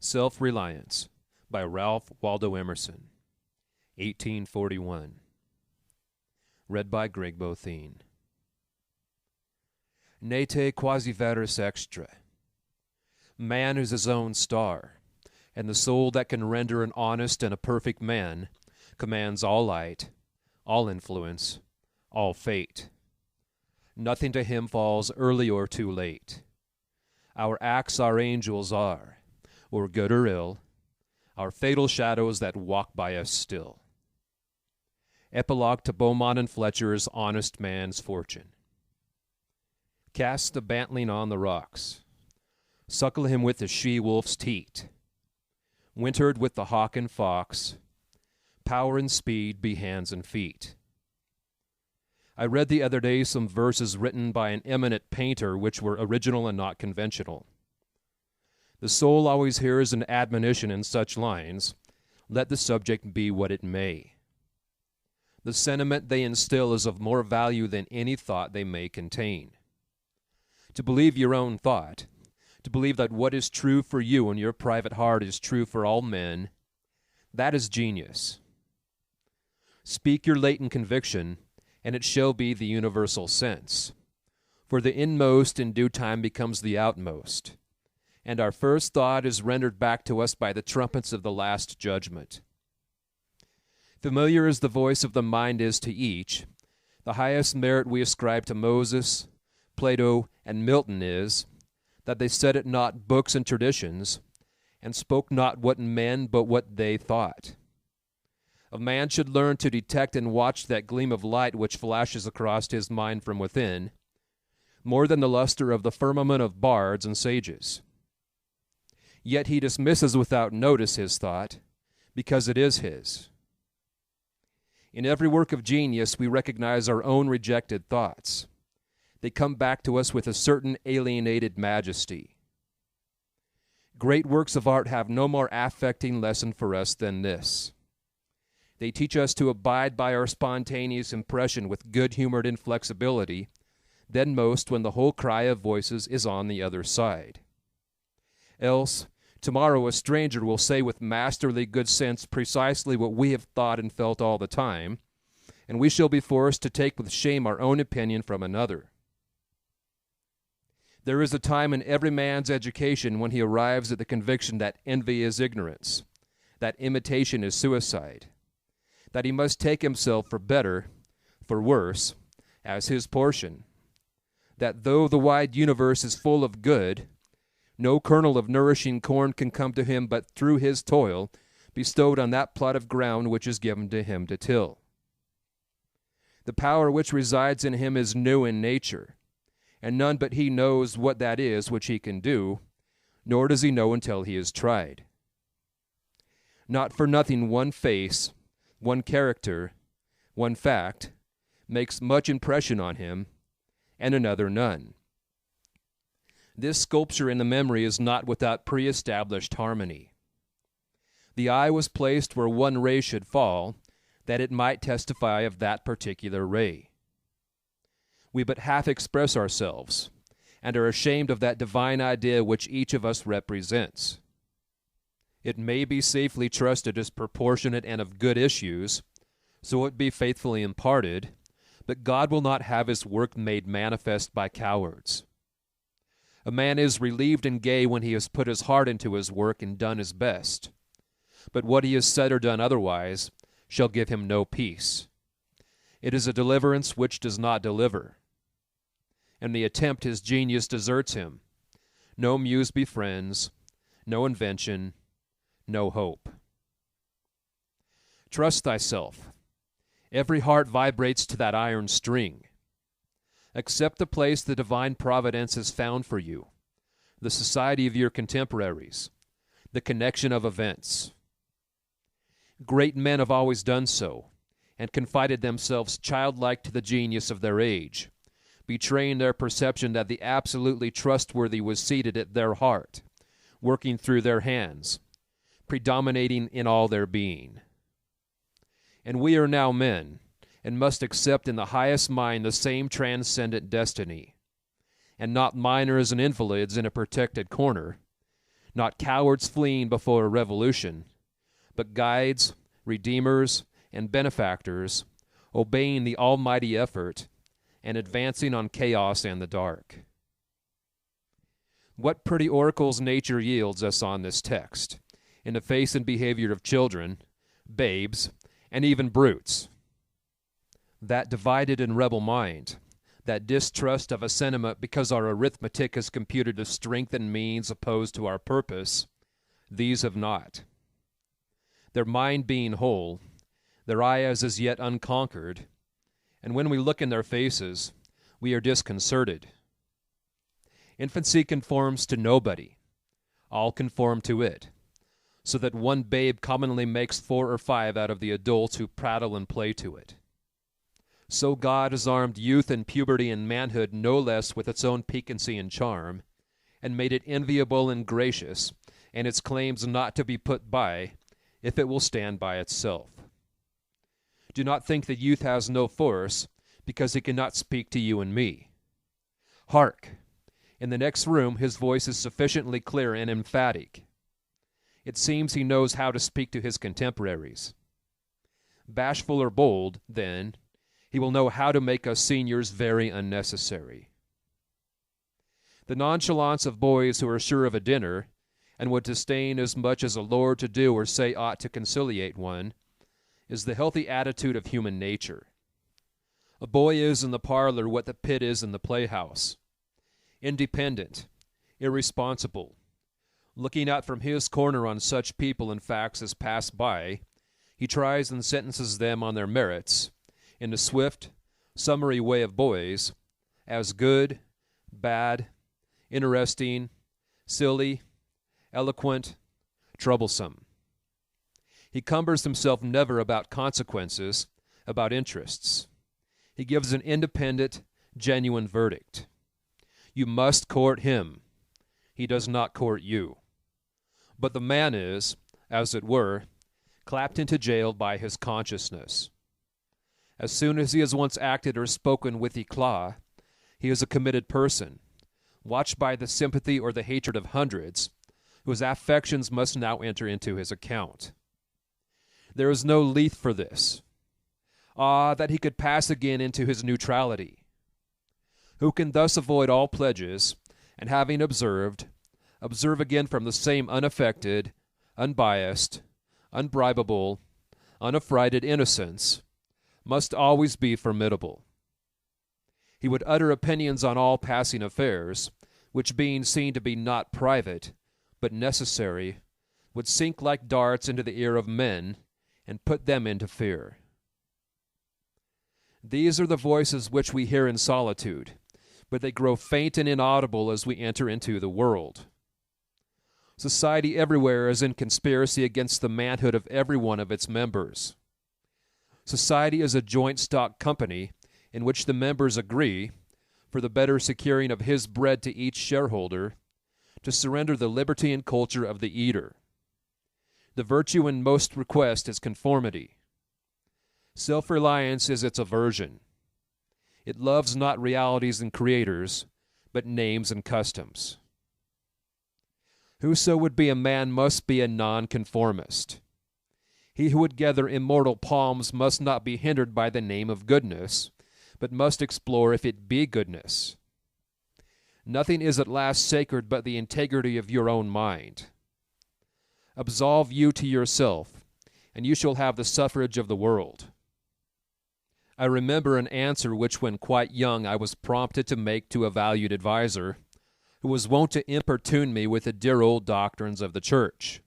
Self-Reliance by Ralph Waldo Emerson, 1841. Read by Greg Botheen. Nete quasi veris extra. Man is his own star, and the soul that can render an honest and a perfect man commands all light, all influence, all fate. Nothing to him falls early or too late. Our acts our angels are, or good or ill, our fatal shadows that walk by us still. Epilogue to Beaumont and Fletcher's Honest Man's Fortune. Cast the bantling on the rocks. Suckle him with the she-wolf's teat. Wintered with the hawk and fox. Power and speed be hands and feet. I read the other day some verses written by an eminent painter which were original and not conventional. The soul always hears an admonition in such lines, let the subject be what it may. The sentiment they instill is of more value than any thought they may contain. To believe your own thought, to believe that what is true for you in your private heart is true for all men, that is genius. Speak your latent conviction, and it shall be the universal sense. For the inmost in due time becomes the outmost, and our first thought is rendered back to us by the trumpets of the last judgment. Familiar as the voice of the mind is to each, the highest merit we ascribe to Moses, Plato, and Milton is that they said it not books and traditions, and spoke not what men but what they thought. A man should learn to detect and watch that gleam of light which flashes across his mind from within, more than the luster of the firmament of bards and sages. Yet he dismisses without notice his thought, because it is his. In every work of genius we recognize our own rejected thoughts. They come back to us with a certain alienated majesty. Great works of art have no more affecting lesson for us than this. They teach us to abide by our spontaneous impression with good-humored inflexibility than most when the whole cry of voices is on the other side. Else, tomorrow a stranger will say with masterly good sense precisely what we have thought and felt all the time, and we shall be forced to take with shame our own opinion from another. There is a time in every man's education when he arrives at the conviction that envy is ignorance, that imitation is suicide, that he must take himself for better, for worse, as his portion, that though the wide universe is full of good, no kernel of nourishing corn can come to him but through his toil, bestowed on that plot of ground which is given to him to till. The power which resides in him is new in nature, and none but he knows what that is which he can do, nor does he know until he is tried. Not for nothing one face, one character, one fact, makes much impression on him, and another none. This sculpture in the memory is not without pre-established harmony. The eye was placed where one ray should fall, that it might testify of that particular ray. We but half express ourselves, and are ashamed of that divine idea which each of us represents. It may be safely trusted as proportionate and of good issues, so it be faithfully imparted, but God will not have his work made manifest by cowards. A man is relieved and gay when he has put his heart into his work and done his best, but what he has said or done otherwise shall give him no peace. It is a deliverance which does not deliver. In the attempt his genius deserts him. No muse befriends, no invention, no hope. Trust thyself. Every heart vibrates to that iron string. Accept the place the divine providence has found for you, the society of your contemporaries, the connection of events. Great men have always done so, and confided themselves childlike to the genius of their age, betraying their perception that the absolutely trustworthy was seated at their heart, working through their hands, predominating in all their being. And we are now men, and must accept in the highest mind the same transcendent destiny, and not minors and invalids in a protected corner, not cowards fleeing before a revolution, but guides, redeemers, and benefactors, obeying the almighty effort and advancing on chaos and the dark. What pretty oracles nature yields us on this text, in the face and behavior of children, babes, and even brutes. That divided and rebel mind, that distrust of a sentiment because our arithmetic has computed a strength and means opposed to our purpose, these have not. Their mind being whole, their eye as yet unconquered, and when we look in their faces, we are disconcerted. Infancy conforms to nobody. All conform to it, so that one babe commonly makes 4 or 5 out of the adults who prattle and play to it. So God has armed youth and puberty and manhood no less with its own piquancy and charm, and made it enviable and gracious, and its claims not to be put by, if it will stand by itself. Do not think that youth has no force, because he cannot speak to you and me. Hark! In the next room his voice is sufficiently clear and emphatic. It seems he knows how to speak to his contemporaries. Bashful or bold, then, he will know how to make us seniors very unnecessary. The nonchalance of boys who are sure of a dinner, and would disdain as much as a lord to do or say aught to conciliate one, is the healthy attitude of human nature. A boy is in the parlor what the pit is in the playhouse. Independent, irresponsible, looking out from his corner on such people and facts as pass by, he tries and sentences them on their merits, in the swift, summary way of boys, as good, bad, interesting, silly, eloquent, troublesome. He cumbers himself never about consequences, about interests. He gives an independent, genuine verdict. You must court him. He does not court you. But the man is, as it were, clapped into jail by his consciousness. As soon as he has once acted or spoken with éclat, he is a committed person, watched by the sympathy or the hatred of hundreds, whose affections must now enter into his account. There is no lethe for this. Ah, that he could pass again into his neutrality! Who can thus avoid all pledges, and having observed, observe again from the same unaffected, unbiased, unbribable, unaffrighted innocence, must always be formidable. He would utter opinions on all passing affairs, which being seen to be not private, but necessary, would sink like darts into the ear of men, and put them into fear. These are the voices which we hear in solitude, but they grow faint and inaudible as we enter into the world. Society everywhere is in conspiracy against the manhood of every one of its members. Society is a joint stock company in which the members agree, for the better securing of his bread to each shareholder, to surrender the liberty and culture of the eater. The virtue in most request is conformity. Self-reliance is its aversion. It loves not realities and creators, but names and customs. Whoso would be a man must be a nonconformist. He who would gather immortal palms must not be hindered by the name of goodness, but must explore if it be goodness. Nothing is at last sacred but the integrity of your own mind. Absolve you to yourself, and you shall have the suffrage of the world. I remember an answer which when quite young I was prompted to make to a valued adviser, who was wont to importune me with the dear old doctrines of the church.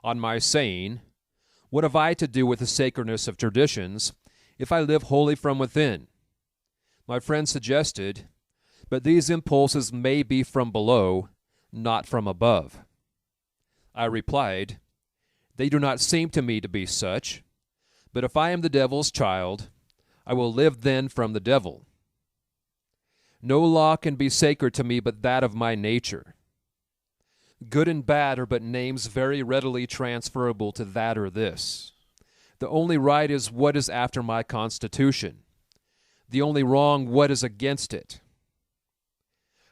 On my saying, "What have I to do with the sacredness of traditions, if I live wholly from within?" my friend suggested, "But these impulses may be from below, not from above." I replied, "They do not seem to me to be such, but if I am the devil's child, I will live then from the devil. No law can be sacred to me but that of my nature. Good and bad are but names very readily transferable to that or this. The only right is what is after my constitution. The only wrong what is against it.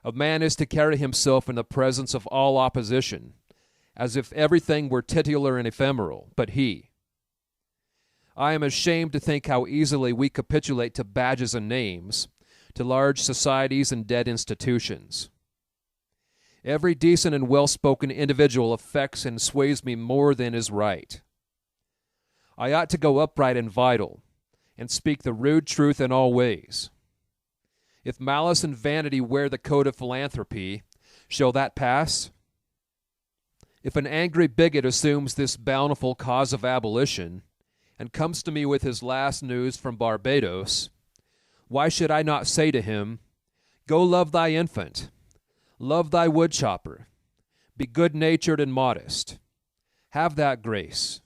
A man is to carry himself in the presence of all opposition, as if everything were titular and ephemeral, but he. I am ashamed to think how easily we capitulate to badges and names, to large societies and dead institutions. Every decent and well-spoken individual affects and sways me more than is right. I ought to go upright and vital, and speak the rude truth in all ways. If malice and vanity wear the coat of philanthropy, shall that pass? If an angry bigot assumes this bountiful cause of abolition, and comes to me with his last news from Barbados, why should I not say to him, Go love thy infant, love thy woodchopper, be good-natured and modest, have that grace,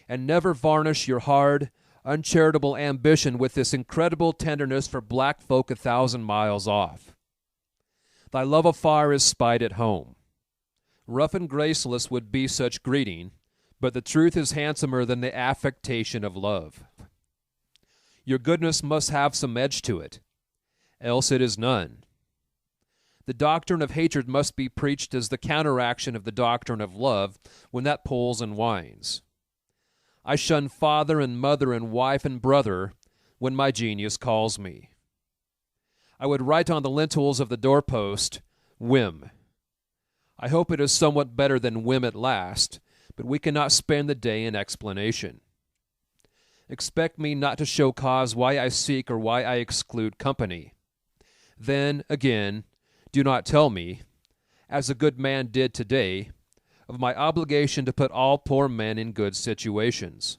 and never varnish your hard, uncharitable ambition with this incredible tenderness for black folk 1,000 miles off. Thy love afar is spied at home. Rough and graceless would be such greeting, but the truth is handsomer than the affectation of love. Your goodness must have some edge to it, else it is none. The doctrine of hatred must be preached as the counteraction of the doctrine of love when that pulls and whines. I shun father and mother and wife and brother when my genius calls me. I would write on the lintels of the doorpost, Whim. I hope it is somewhat better than whim at last, but we cannot spend the day in explanation. Expect me not to show cause why I seek or why I exclude company. Then, again, do not tell me, as a good man did today, of my obligation to put all poor men in good situations.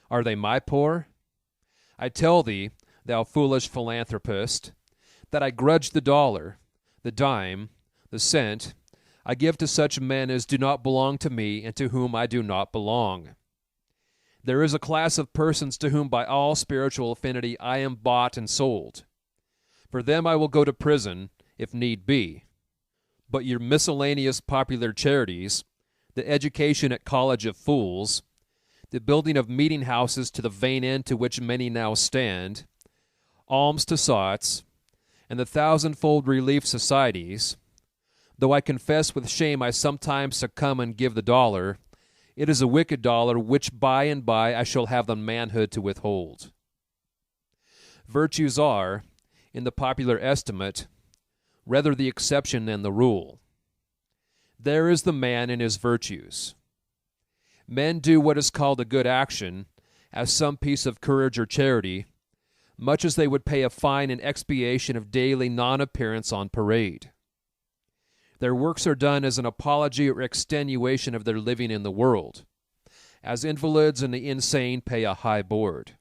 Are they my poor? I tell thee, thou foolish philanthropist, that I grudge the dollar, the dime, the cent, I give to such men as do not belong to me and to whom I do not belong. There is a class of persons to whom by all spiritual affinity I am bought and sold. For them I will go to prison, if need be. But your miscellaneous popular charities, the education at college of fools, the building of meeting houses to the vain end to which many now stand, alms to sots, and the thousandfold relief societies, though I confess with shame I sometimes succumb and give the dollar, it is a wicked dollar which by and by I shall have the manhood to withhold. Virtues are, in the popular estimate, rather the exception than the rule. There is the man in his virtues. Men do what is called a good action, as some piece of courage or charity, much as they would pay a fine in expiation of daily non-appearance on parade. Their works are done as an apology or extenuation of their living in the world, as invalids and the insane pay a high board.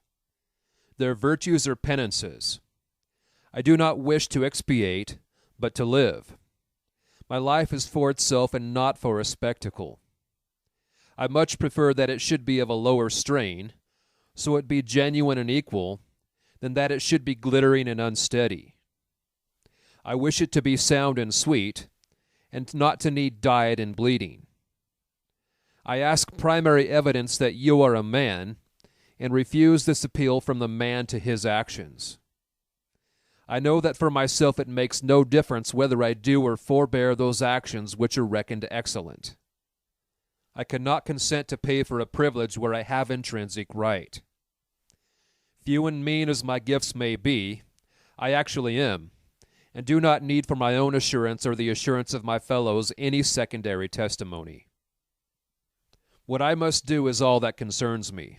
Their virtues are penances. I do not wish to expiate, but to live. My life is for itself and not for a spectacle. I much prefer that it should be of a lower strain, so it be genuine and equal, than that it should be glittering and unsteady. I wish it to be sound and sweet, and not to need diet and bleeding. I ask primary evidence that you are a man, and refuse this appeal from the man to his actions. I know that for myself it makes no difference whether I do or forbear those actions which are reckoned excellent. I cannot consent to pay for a privilege where I have intrinsic right. Few and mean as my gifts may be, I actually am, and do not need for my own assurance or the assurance of my fellows any secondary testimony. What I must do is all that concerns me,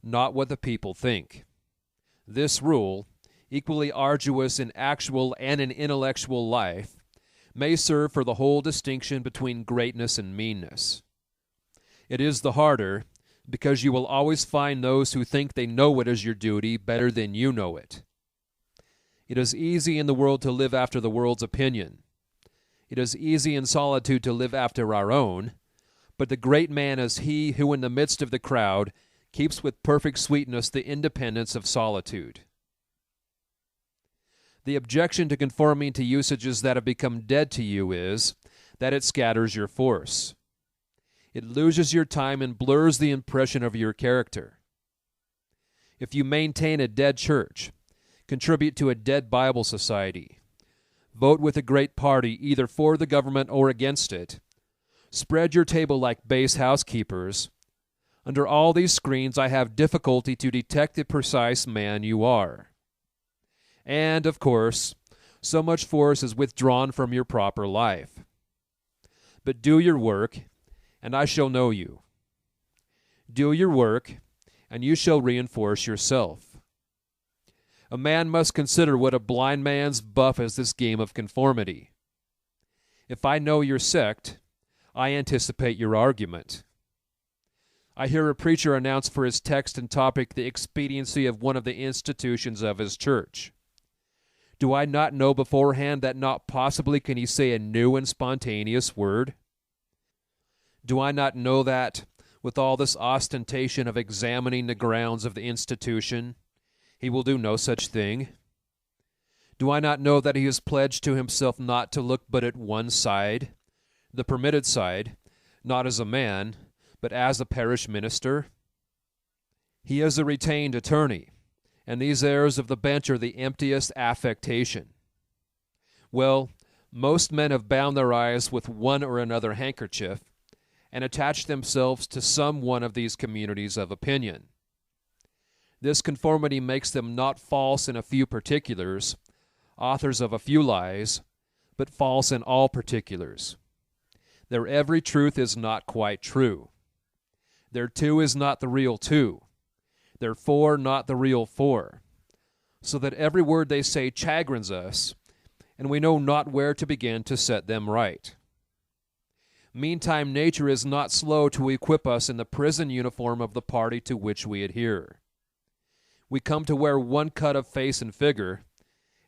not what the people think. This rule, equally arduous in actual and in intellectual life, may serve for the whole distinction between greatness and meanness. It is the harder, because you will always find those who think they know what is your duty better than you know it. It is easy in the world to live after the world's opinion. It is easy in solitude to live after our own, but the great man is he who in the midst of the crowd keeps with perfect sweetness the independence of solitude. The objection to conforming to usages that have become dead to you is that it scatters your force. It loses your time and blurs the impression of your character. If you maintain a dead church, contribute to a dead Bible society, vote with a great party either for the government or against it, Spread your table like base housekeepers. Under all these screens I have difficulty to detect the precise man you are. And, of course, so much force is withdrawn from your proper life. But do your work, and I shall know you. Do your work, and you shall reinforce yourself. A man must consider what a blind man's buff is this game of conformity. If I know your sect, I anticipate your argument. I hear a preacher announce for his text and topic the expediency of one of the institutions of his church. Do I not know beforehand that not possibly can he say a new and spontaneous word? Do I not know that, with all this ostentation of examining the grounds of the institution, he will do no such thing? Do I not know that he has pledged to himself not to look but at one side, the permitted side, not as a man, but as a parish minister? He is a retained attorney, and these airs of the bench are the emptiest affectation. Well, most men have bound their eyes with one or another handkerchief, and attached themselves to some one of these communities of opinion. This conformity makes them not false in a few particulars, authors of a few lies, but false in all particulars. Their every truth is not quite true. Their two is not the real two. Their four not the real four. So that every word they say chagrins us, and we know not where to begin to set them right. Meantime, nature is not slow to equip us in the prison uniform of the party to which we adhere. We come to wear one cut of face and figure,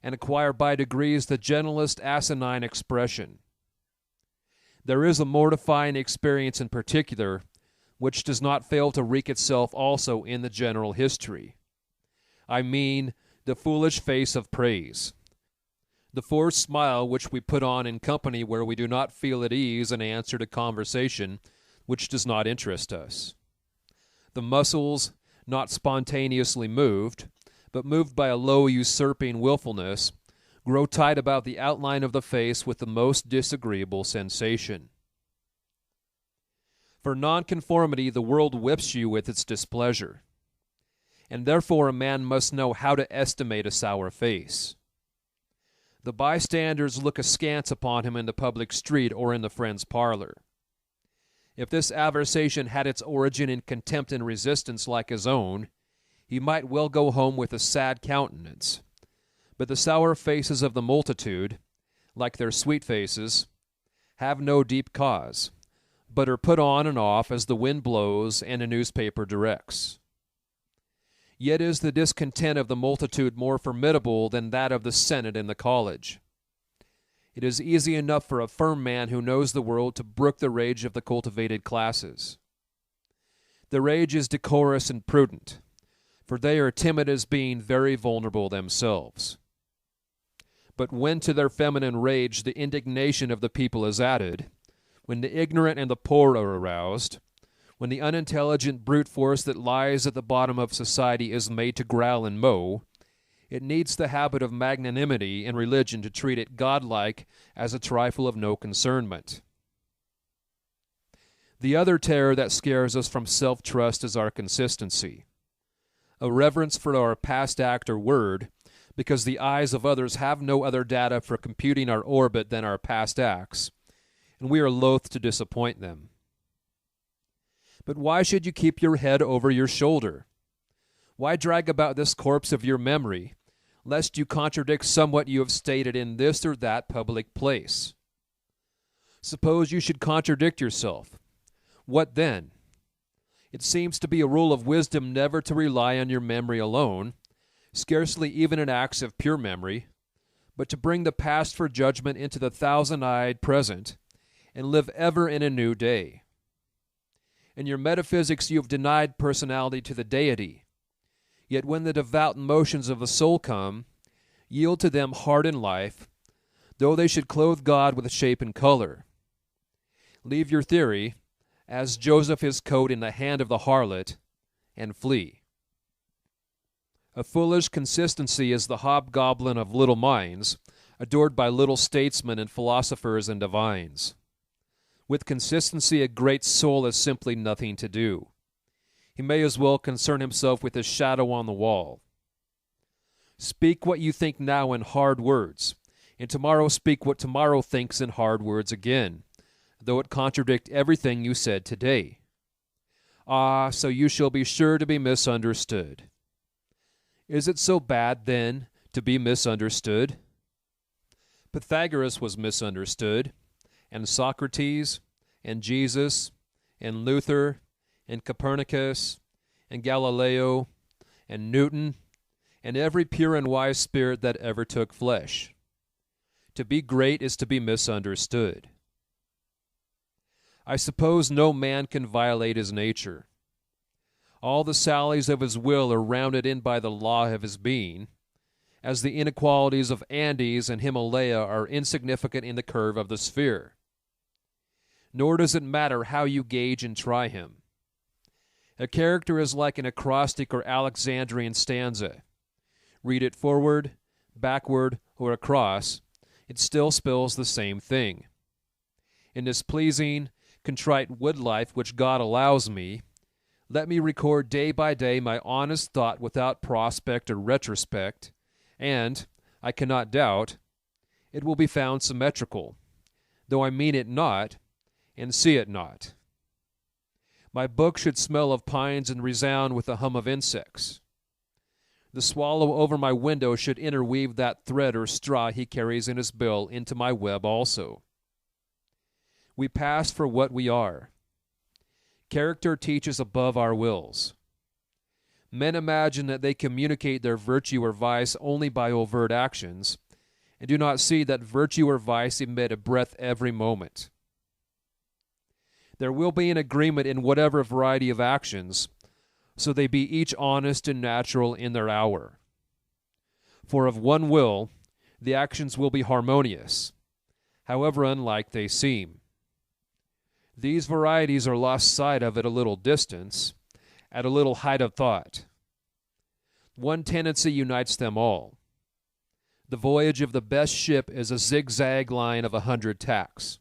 and acquire by degrees the gentlest asinine expression. There is a mortifying experience in particular, which does not fail to wreak itself also in the general history. I mean, the foolish face of praise. The forced smile which we put on in company where we do not feel at ease in answer to conversation which does not interest us. The muscles, not spontaneously moved, but moved by a low usurping willfulness, grow tight about the outline of the face with the most disagreeable sensation. For nonconformity the world whips you with its displeasure, and therefore a man must know how to estimate a sour face. The bystanders look askance upon him in the public street or in the friend's parlor. If this aversation had its origin in contempt and resistance like his own, he might well go home with a sad countenance. But the sour faces of the multitude, like their sweet faces, have no deep cause, but are put on and off as the wind blows and a newspaper directs. Yet is the discontent of the multitude more formidable than that of the Senate and the college. It is easy enough for a firm man who knows the world to brook the rage of the cultivated classes. The rage is decorous and prudent, for they are timid as being very vulnerable themselves. But when to their feminine rage the indignation of the people is added, when the ignorant and the poor are aroused, when the unintelligent brute force that lies at the bottom of society is made to growl and mow, it needs the habit of magnanimity and religion to treat it godlike as a trifle of no concernment. The other terror that scares us from self-trust is our consistency, a reverence for our past act or word, because the eyes of others have no other data for computing our orbit than our past acts, and we are loath to disappoint them. But why should you keep your head over your shoulder? Why drag about this corpse of your memory, lest you contradict somewhat you have stated in this or that public place? Suppose you should contradict yourself. What then? It seems to be a rule of wisdom never to rely on your memory alone, scarcely even in acts of pure memory, but to bring the past for judgment into the thousand-eyed present, and live ever in a new day. In your metaphysics you have denied personality to the deity, yet when the devout motions of the soul come, yield to them heart and life, though they should clothe God with shape and color. Leave your theory, as Joseph his coat in the hand of the harlot, and flee. A foolish consistency is the hobgoblin of little minds, adored by little statesmen and philosophers and divines. With consistency, a great soul has simply nothing to do. He may as well concern himself with his shadow on the wall. Speak what you think now in hard words, and tomorrow speak what tomorrow thinks in hard words again, though it contradict everything you said today. Ah, so you shall be sure to be misunderstood. Is it so bad, then, to be misunderstood? Pythagoras was misunderstood, and Socrates, and Jesus, and Luther, and Copernicus, and Galileo, and Newton, and every pure and wise spirit that ever took flesh. To be great is to be misunderstood. I suppose no man can violate his nature. All the sallies of his will are rounded in by the law of his being, as the inequalities of Andes and Himalaya are insignificant in the curve of the sphere. Nor does it matter how you gauge and try him. A character is like an acrostic or Alexandrian stanza. Read it forward, backward, or across, it still spells the same thing. In this pleasing, contrite wood life which God allows me, let me record day by day my honest thought without prospect or retrospect, and, I cannot doubt, it will be found symmetrical, though I mean it not, and see it not. My book should smell of pines and resound with the hum of insects. The swallow over my window should interweave that thread or straw he carries in his bill into my web also. We pass for what we are. Character teaches above our wills. Men imagine that they communicate their virtue or vice only by overt actions, and do not see that virtue or vice emit a breath every moment. There will be an agreement in whatever variety of actions, so they be each honest and natural in their hour. For of one will, the actions will be harmonious, however unlike they seem. These varieties are lost sight of at a little distance, at a little height of thought. One tendency unites them all. The voyage of the best ship is a zigzag line of 100 tacks.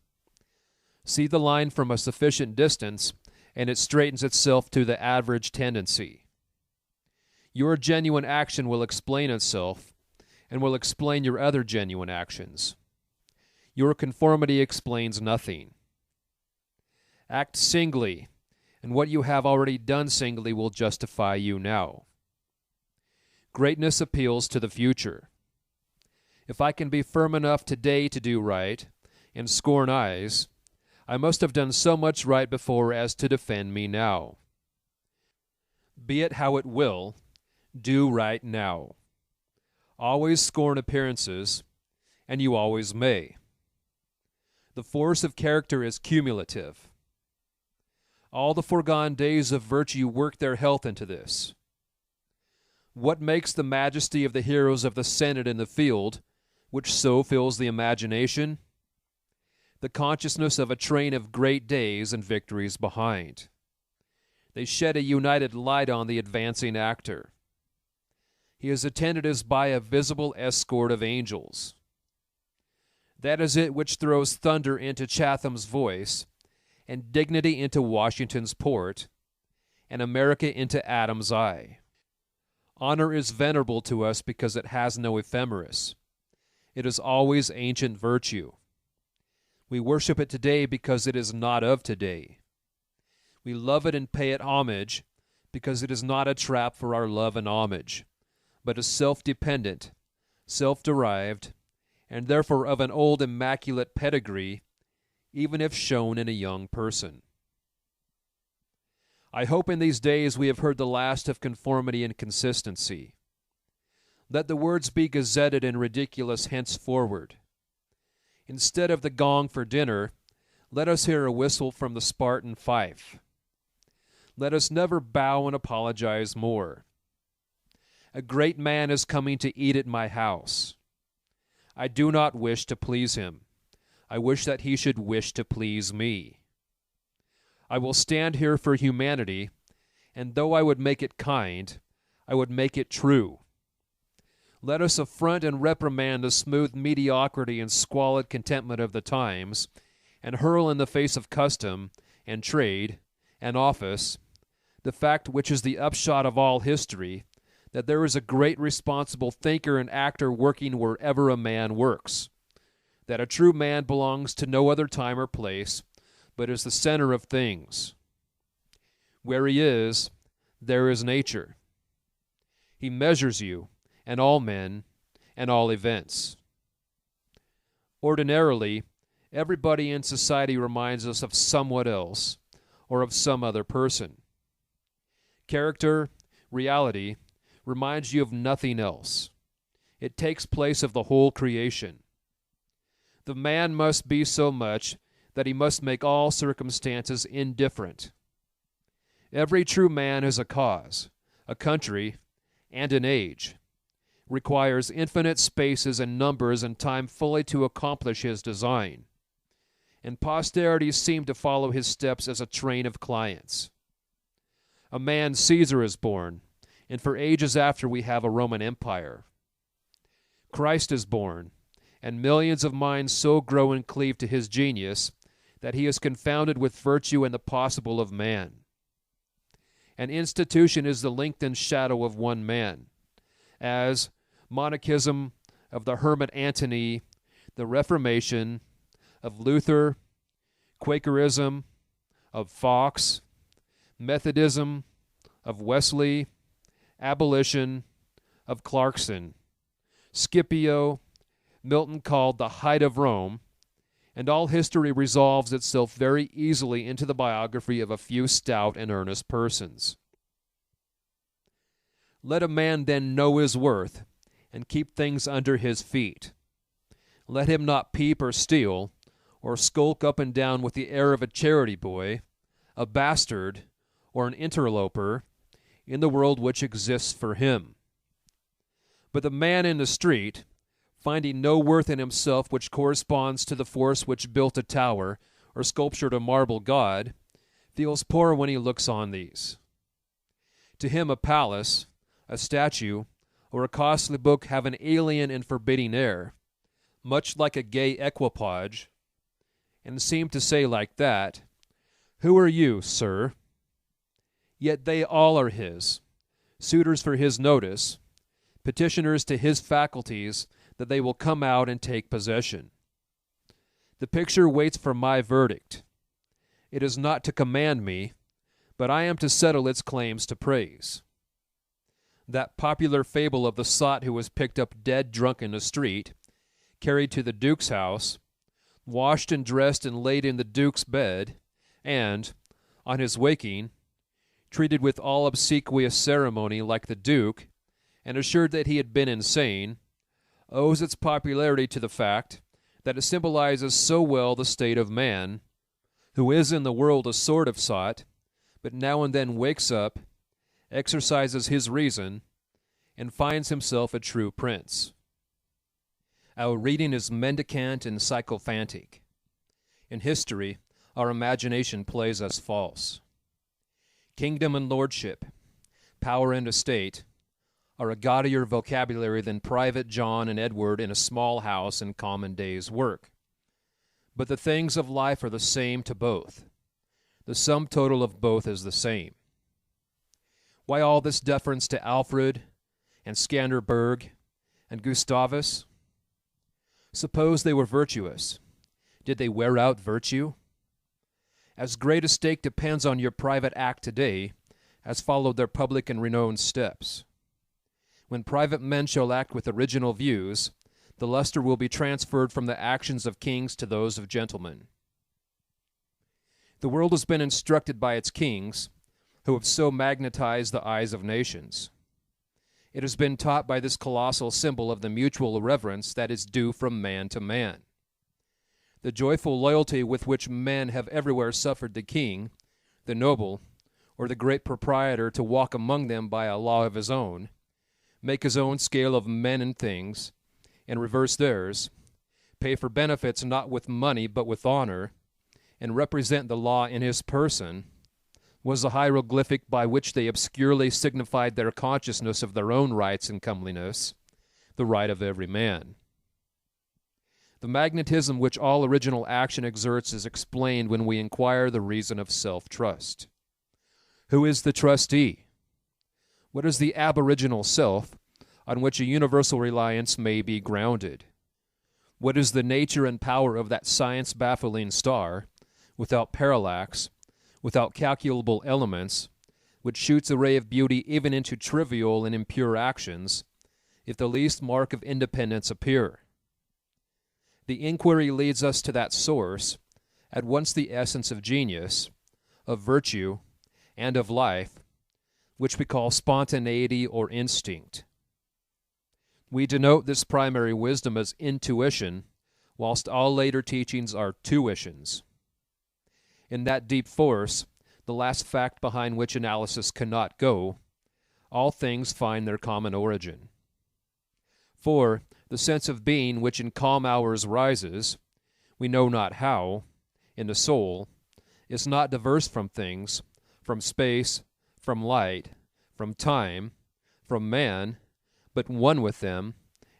See the line from a sufficient distance, and it straightens itself to the average tendency. Your genuine action will explain itself, and will explain your other genuine actions. Your conformity explains nothing. Act singly, and what you have already done singly will justify you now. Greatness appeals to the future. If I can be firm enough today to do right, and scorn eyes, I must have done so much right before as to defend me now. Be it how it will, do right now. Always scorn appearances, and you always may. The force of character is cumulative. All the foregone days of virtue work their health into this. What makes the majesty of the heroes of the Senate in the field, which so fills the imagination? The consciousness of a train of great days and victories behind. They shed a united light on the advancing actor. He is attended as by a visible escort of angels. That is it which throws thunder into Chatham's voice, and dignity into Washington's port, and America into Adam's eye. Honor is venerable to us because it has no ephemeris. It is always ancient virtue. We worship it today because it is not of today. We love it and pay it homage because it is not a trap for our love and homage, but is self-dependent, self-derived, and therefore of an old immaculate pedigree, even if shown in a young person. I hope in these days we have heard the last of conformity and consistency. Let the words be gazetted and ridiculous henceforward. Instead of the gong for dinner, let us hear a whistle from the Spartan fife. Let us never bow and apologize more. A great man is coming to eat at my house. I do not wish to please him. I wish that he should wish to please me. I will stand here for humanity, and though I would make it kind, I would make it true. Let us affront and reprimand the smooth mediocrity and squalid contentment of the times, and hurl in the face of custom and trade and office the fact which is the upshot of all history, that there is a great responsible thinker and actor working wherever a man works, that a true man belongs to no other time or place, but is the center of things. Where he is, there is nature. He measures you and all men and all events. Ordinarily, everybody in society reminds us of somewhat else or of some other person. Character, reality, reminds you of nothing else. It takes place of the whole creation. The man must be so much that he must make all circumstances indifferent. Every true man is a cause, a country, and an age, requires infinite spaces and numbers and time fully to accomplish his design, and posterity seem to follow his steps as a train of clients. A man Caesar is born, and for ages after we have a Roman Empire. Christ is born, and millions of minds so grow and cleave to his genius that he is confounded with virtue and the possible of man. An institution is the lengthened shadow of one man, as monachism of the hermit Antony, the Reformation of Luther, Quakerism of Fox, Methodism of Wesley, abolition of Clarkson, Scipio, Milton called the height of Rome, and all history resolves itself very easily into the biography of a few stout and earnest persons. Let a man then know his worth, and keep things under his feet. Let him not peep or steal, or skulk up and down with the air of a charity boy, a bastard, or an interloper, in the world which exists for him. But the man in the street, finding no worth in himself which corresponds to the force which built a tower or sculptured a marble god, feels poor when he looks on these. To him a palace, a statue, or a costly book have an alien and forbidding air, much like a gay equipage, and seem to say like that, "Who are you, sir?" Yet they all are his, suitors for his notice, petitioners to his faculties that they will come out and take possession. The picture waits for my verdict. It is not to command me, but I am to settle its claims to praise. That popular fable of the sot who was picked up dead drunk in the street, carried to the Duke's house, washed and dressed and laid in the Duke's bed, and, on his waking, treated with all obsequious ceremony like the Duke, and assured that he had been insane, owes its popularity to the fact that it symbolizes so well the state of man, who is in the world a sort of sot, but now and then wakes up, exercises his reason, and finds himself a true prince. Our reading is mendicant and sycophantic. In history, our imagination plays us false. Kingdom and lordship, power and estate, are a gaudier vocabulary than Private John and Edward in a small house and common day's work. But the things of life are the same to both. The sum total of both is the same. Why all this deference to Alfred and Skanderberg and Gustavus? Suppose they were virtuous. Did they wear out virtue? As great a stake depends on your private act today as followed their public and renowned steps. When private men shall act with original views, the luster will be transferred from the actions of kings to those of gentlemen. The world has been instructed by its kings, who have so magnetized the eyes of nations. It has been taught by this colossal symbol of the mutual reverence that is due from man to man. The joyful loyalty with which men have everywhere suffered the king, the noble, or the great proprietor to walk among them by a law of his own, make his own scale of men and things, and reverse theirs, pay for benefits not with money but with honor, and represent the law in his person, was the hieroglyphic by which they obscurely signified their consciousness of their own rights and comeliness, the right of every man. The magnetism which all original action exerts is explained when we inquire the reason of self-trust. Who is the trustee? What is the aboriginal self on which a universal reliance may be grounded? What is the nature and power of that science-baffling star, without parallax, without calculable elements, which shoots a ray of beauty even into trivial and impure actions, if the least mark of independence appear? The inquiry leads us to that source, at once the essence of genius, of virtue, and of life, which we call spontaneity or instinct. We denote this primary wisdom as intuition, whilst all later teachings are tuitions. In that deep force, the last fact behind which analysis cannot go, all things find their common origin. For the sense of being which in calm hours rises, we know not how, in the soul, is not diverse from things, from space, from light, from time, from man, but one with them,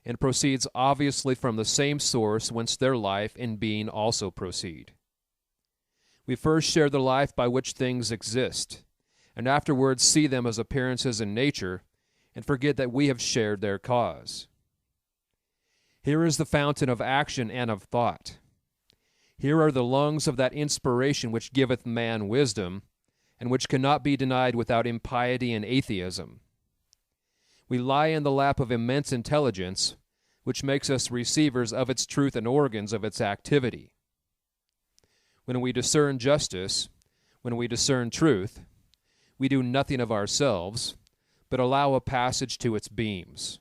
and proceeds obviously from the same source whence their life and being also proceed. We first share the life by which things exist, and afterwards see them as appearances in nature, and forget that we have shared their cause. Here is the fountain of action and of thought. Here are the lungs of that inspiration which giveth man wisdom, and which cannot be denied without impiety and atheism. We lie in the lap of immense intelligence, which makes us receivers of its truth and organs of its activity. When we discern justice, when we discern truth, we do nothing of ourselves, but allow a passage to its beams.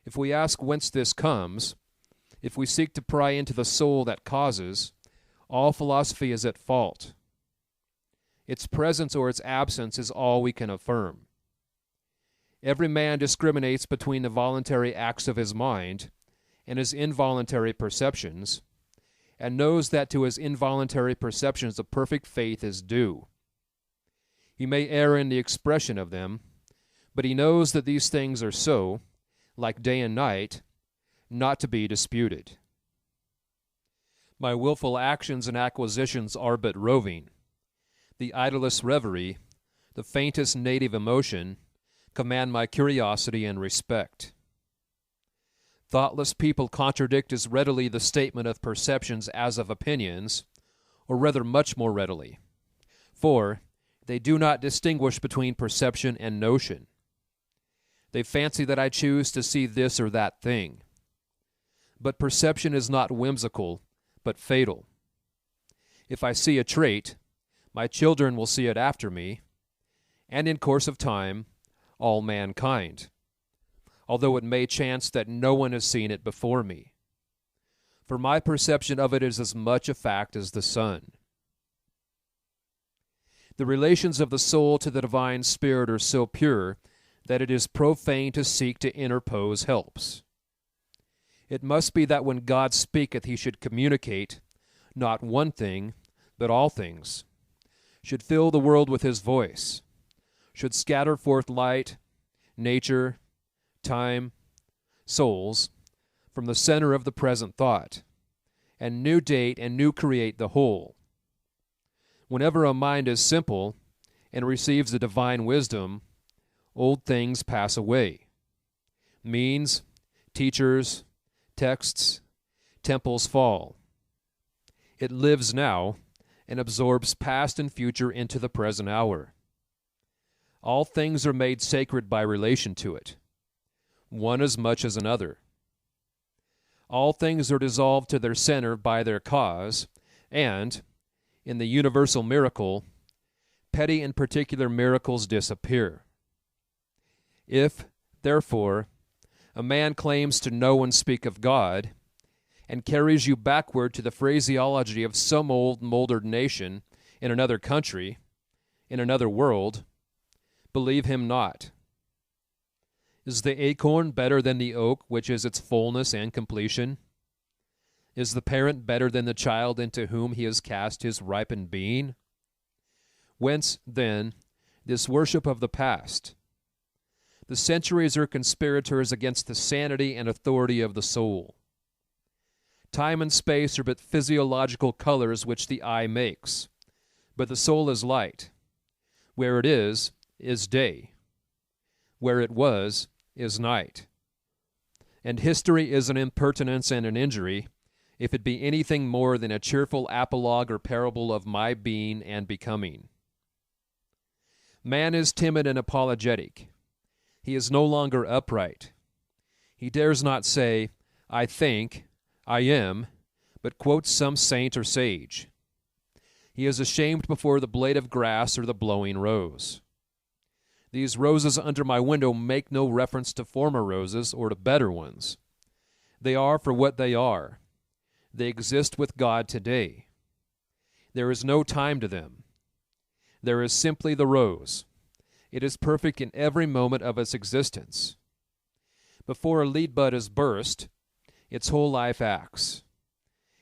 If we ask whence this comes, if we seek to pry into the soul that causes, all philosophy is at fault. Its presence or its absence is all we can affirm. Every man discriminates between the voluntary acts of his mind and his involuntary perceptions, and knows that to his involuntary perceptions a perfect faith is due. He may err in the expression of them, but he knows that these things are so, like day and night, not to be disputed. My willful actions and acquisitions are but roving. The idlest reverie, the faintest native emotion, command my curiosity and respect. Thoughtless people contradict as readily the statement of perceptions as of opinions, or rather much more readily, for they do not distinguish between perception and notion. They fancy that I choose to see this or that thing. But perception is not whimsical, but fatal. If I see a trait, my children will see it after me, and in course of time, all mankind, although it may chance that no one has seen it before me. For my perception of it is as much a fact as the sun. The relations of the soul to the divine spirit are so pure that it is profane to seek to interpose helps. It must be that when God speaketh he should communicate, not one thing, but all things, should fill the world with his voice, should scatter forth light, nature, time, souls, from the center of the present thought, and new date and new create the whole. Whenever a mind is simple and receives the divine wisdom, old things pass away. Means, teachers, texts, temples fall. It lives now and absorbs past and future into the present hour. All things are made sacred by relation to it, one as much as another. All things are dissolved to their center by their cause, and, in the universal miracle, petty and particular miracles disappear. If, therefore, a man claims to know and speak of God, and carries you backward to the phraseology of some old mouldered nation in another country, in another world, believe him not. Is the acorn better than the oak, which is its fullness and completion? Is the parent better than the child into whom he has cast his ripened being? Whence, then, this worship of the past? The centuries are conspirators against the sanity and authority of the soul. Time and space are but physiological colors which the eye makes, but the soul is light. Where it is day. Where it was is night. And history is an impertinence and an injury, if it be anything more than a cheerful apologue or parable of my being and becoming. Man is timid and apologetic. He is no longer upright. He dares not say, I think, I am, but quotes some saint or sage. He is ashamed before the blade of grass or the blowing rose. These roses under my window make no reference to former roses or to better ones. They are for what they are. They exist with God today. There is no time to them. There is simply the rose. It is perfect in every moment of its existence. Before a lead bud is burst, its whole life acts.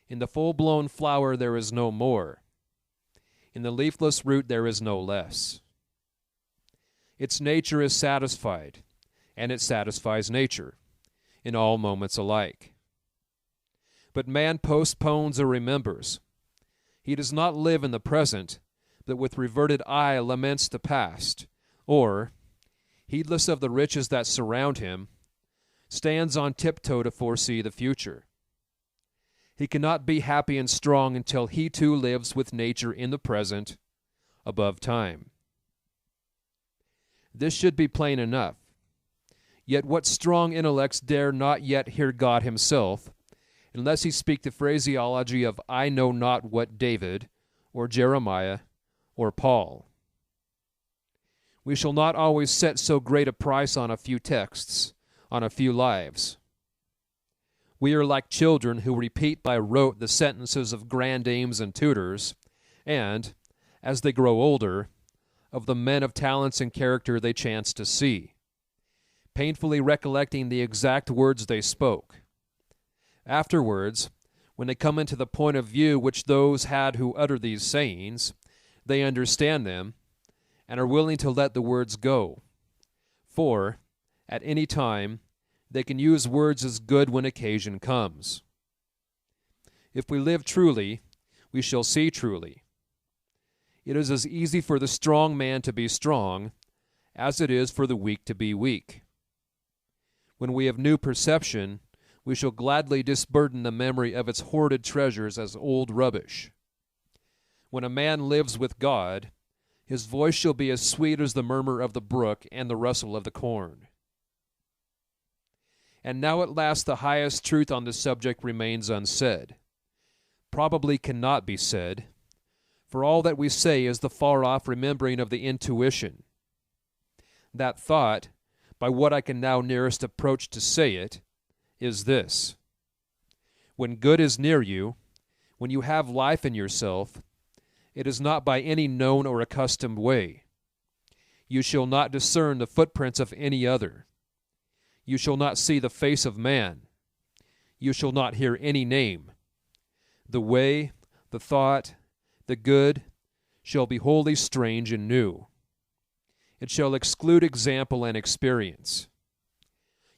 In the full-blown flower there is no more. In the leafless root there is no less. Its nature is satisfied, and it satisfies nature, in all moments alike. But man postpones or remembers. He does not live in the present, but with reverted eye laments the past, or, heedless of the riches that surround him, stands on tiptoe to foresee the future. He cannot be happy and strong until he too lives with nature in the present, above time. This should be plain enough. Yet what strong intellects dare not yet hear God himself, unless he speak the phraseology of I know not what David, or Jeremiah, or Paul. We shall not always set so great a price on a few texts, on a few lives. We are like children who repeat by rote the sentences of grandames and tutors, and, as they grow older, of the men of talents and character they chance to see, painfully recollecting the exact words they spoke. Afterwards, when they come into the point of view which those had who uttered these sayings, they understand them, and are willing to let the words go. For, at any time, they can use words as good when occasion comes. If we live truly, we shall see truly. It is as easy for the strong man to be strong as it is for the weak to be weak. When we have new perception, we shall gladly disburden the memory of its hoarded treasures as old rubbish. When a man lives with God, his voice shall be as sweet as the murmur of the brook and the rustle of the corn. And now at last the highest truth on this subject remains unsaid. Probably cannot be said, for all that we say is the far-off remembering of the intuition. That thought, by what I can now nearest approach to say it, is this. When good is near you, when you have life in yourself, it is not by any known or accustomed way. You shall not discern the footprints of any other. You shall not see the face of man. You shall not hear any name. The way, the thought, the good, shall be wholly strange and new. It shall exclude example and experience.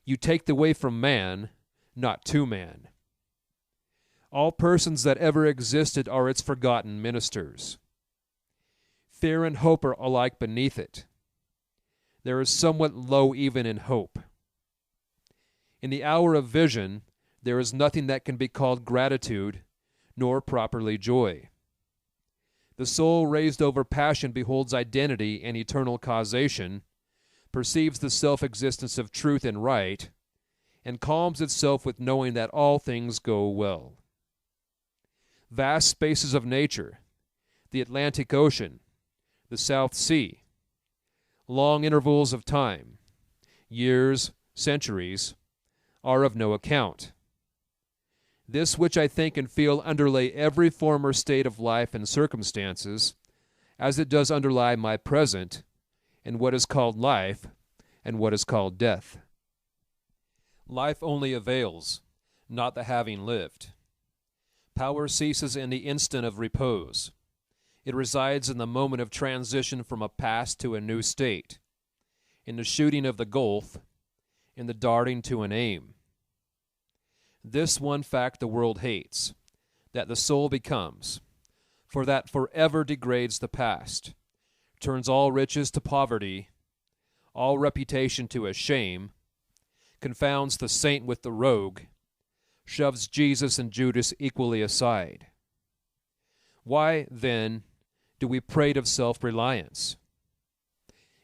You take the way from man, not to man. All persons that ever existed are its forgotten ministers. Fear and hope are alike beneath it. There is somewhat low even in hope. In the hour of vision, there is nothing that can be called gratitude, nor properly joy. The soul raised over passion beholds identity and eternal causation, perceives the self-existence of truth and right, and calms itself with knowing that all things go well. Vast spaces of nature, the Atlantic Ocean, the South Sea, long intervals of time, years, centuries, are of no account. This which I think and feel underlay every former state of life and circumstances, as it does underlie my present, and what is called life, and what is called death. Life only avails, not the having lived. Power ceases in the instant of repose. It resides in the moment of transition from a past to a new state, in the shooting of the gulf, in the darting to an aim. This one fact the world hates, that the soul becomes, for that forever degrades the past, turns all riches to poverty, all reputation to a shame, confounds the saint with the rogue, shoves Jesus and Judas equally aside. Why, then, do we prate of self-reliance?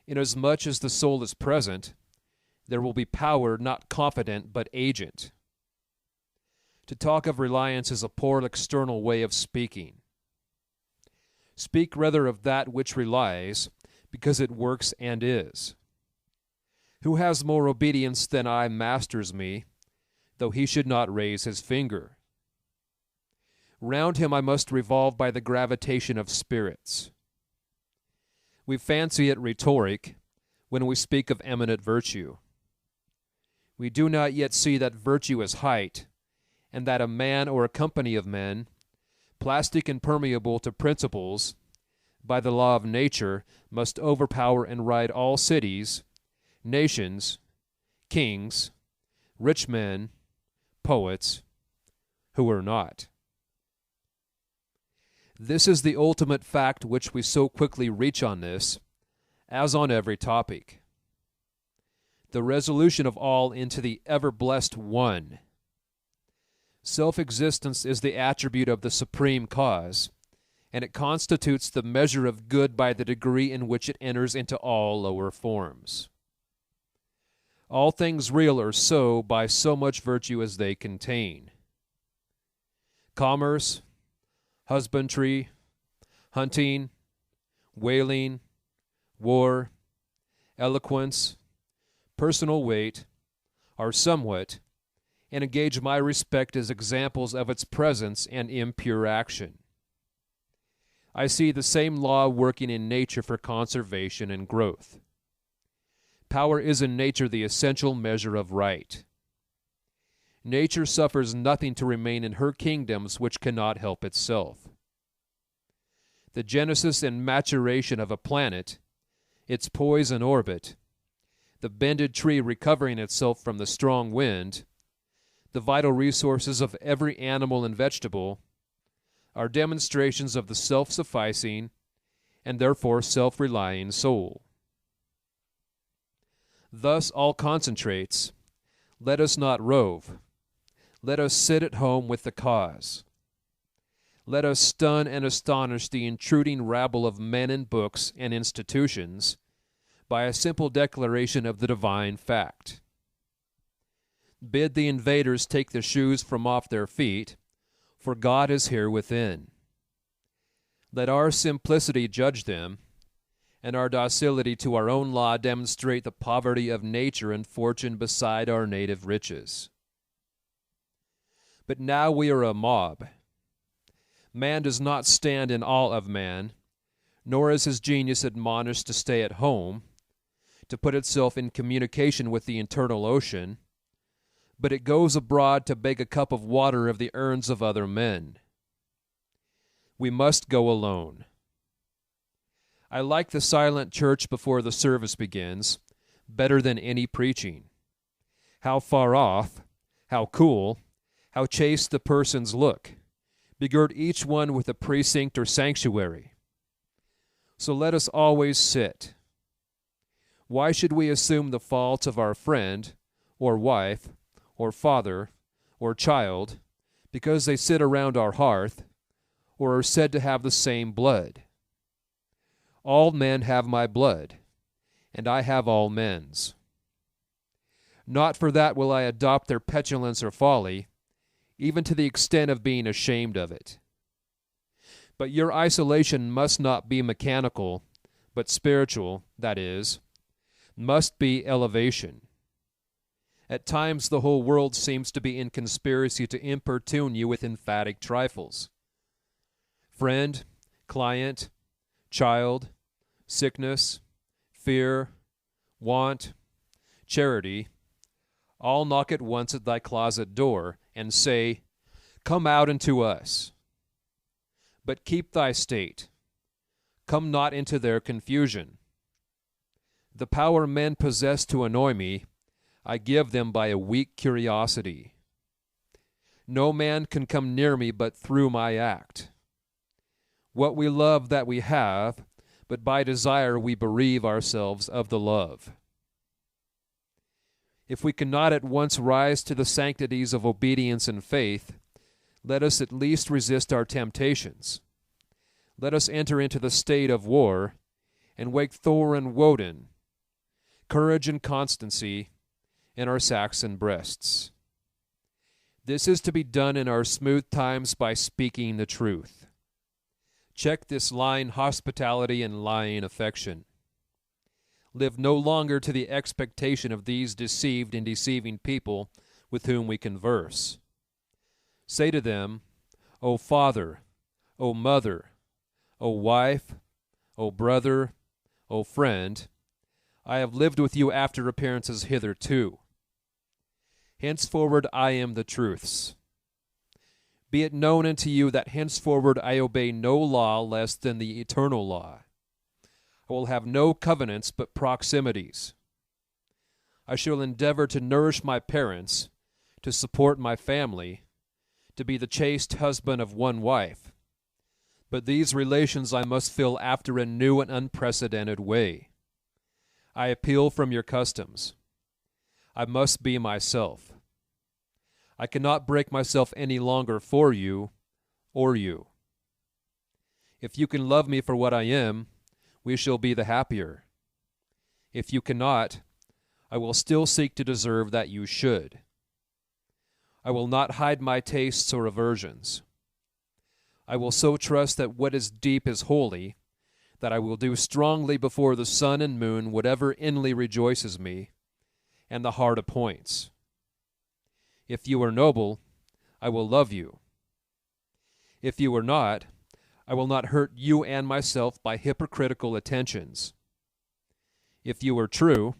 Inasmuch as the soul is present, there will be power not confident but agent. To talk of reliance is a poor external way of speaking. Speak rather of that which relies, because it works and is. Who has more obedience than I masters me, though he should not raise his finger. Round him I must revolve by the gravitation of spirits. We fancy it rhetoric when we speak of eminent virtue. We do not yet see that virtue is height, and that a man or a company of men, plastic and permeable to principles, by the law of nature, must overpower and ride all cities, nations, kings, rich men, poets, who are not. This is the ultimate fact which we so quickly reach on this, as on every topic. The resolution of all into the ever-blessed One. Self-existence is the attribute of the Supreme Cause, and it constitutes the measure of good by the degree in which it enters into all lower forms. All things real are so by so much virtue as they contain. Commerce, husbandry, hunting, whaling, war, eloquence, personal weight, are somewhat, and engage my respect as examples of its presence and impure action. I see the same law working in nature for conservation and growth. Power is in nature the essential measure of right. Nature suffers nothing to remain in her kingdoms which cannot help itself. The genesis and maturation of a planet, its poise and orbit, the bended tree recovering itself from the strong wind, the vital resources of every animal and vegetable, are demonstrations of the self-sufficing and therefore self-relying soul. Thus all concentrates, let us not rove, let us sit at home with the cause. Let us stun and astonish the intruding rabble of men and books and institutions by a simple declaration of the divine fact. Bid the invaders take the shoes from off their feet, for God is here within. Let our simplicity judge them, and our docility to our own law demonstrate the poverty of nature and fortune beside our native riches. But now we are a mob. Man does not stand in awe of man, nor is his genius admonished to stay at home, to put itself in communication with the eternal ocean, but it goes abroad to beg a cup of water of the urns of other men. We must go alone. I like the silent church before the service begins better than any preaching. How far off, how cool, how chaste the persons look, begirt each one with a precinct or sanctuary. So let us always sit. Why should we assume the faults of our friend, or wife, or father, or child, because they sit around our hearth, or are said to have the same blood? All men have my blood, and I have all men's. Not for that will I adopt their petulance or folly, even to the extent of being ashamed of it. But your isolation must not be mechanical, but spiritual, that is, must be elevation. At times the whole world seems to be in conspiracy to importune you with emphatic trifles. Friend, client, child, sickness, fear, want, charity, all knock at once at thy closet door, and say, Come out unto us. But keep thy state. Come not into their confusion. The power men possess to annoy me, I give them by a weak curiosity. No man can come near me but through my act. What we love that we have, but by desire we bereave ourselves of the love. If we cannot at once rise to the sanctities of obedience and faith, let us at least resist our temptations. Let us enter into the state of war, and wake Thor and Woden, courage and constancy, in our Saxon breasts. This is to be done in our smooth times by speaking the truth. Check this lying hospitality and lying affection. Live no longer to the expectation of these deceived and deceiving people with whom we converse. Say to them, O father, O mother, O wife, O brother, O friend, I have lived with you after appearances hitherto. Henceforward I am the truth's. Be it known unto you that henceforward I obey no law less than the eternal law. I will have no covenants but proximities. I shall endeavor to nourish my parents, to support my family, to be the chaste husband of one wife. But these relations I must fill after a new and unprecedented way. I appeal from your customs. I must be myself. I cannot break myself any longer for you or you. If you can love me for what I am, we shall be the happier. If you cannot, I will still seek to deserve that you should. I will not hide my tastes or aversions. I will so trust that what is deep is holy, that I will do strongly before the sun and moon whatever inly rejoices me, and the heart appoints. If you are noble, I will love you. If you are not, I will not hurt you and myself by hypocritical attentions. If you are true,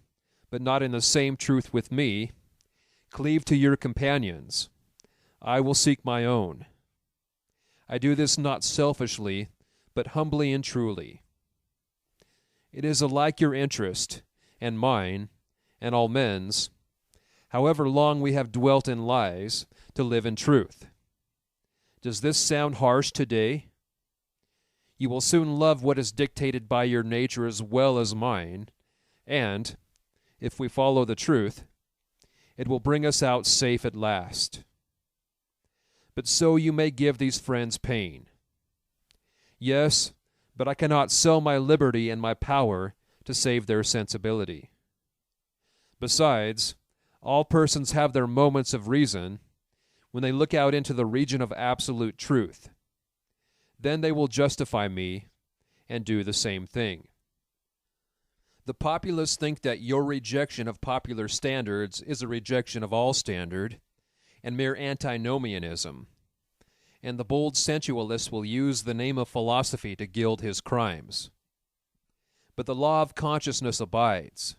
but not in the same truth with me, cleave to your companions. I will seek my own. I do this not selfishly, but humbly and truly. It is alike your interest, and mine, and all men's, however long we have dwelt in lies, to live in truth. Does this sound harsh today? You will soon love what is dictated by your nature as well as mine, and, if we follow the truth, it will bring us out safe at last. But so you may give these friends pain. Yes, but I cannot sell my liberty and my power to save their sensibility. Besides, all persons have their moments of reason when they look out into the region of absolute truth. Then they will justify me and do the same thing. The populace think that your rejection of popular standards is a rejection of all standard and mere antinomianism, and the bold sensualist will use the name of philosophy to gild his crimes. But the law of consciousness abides.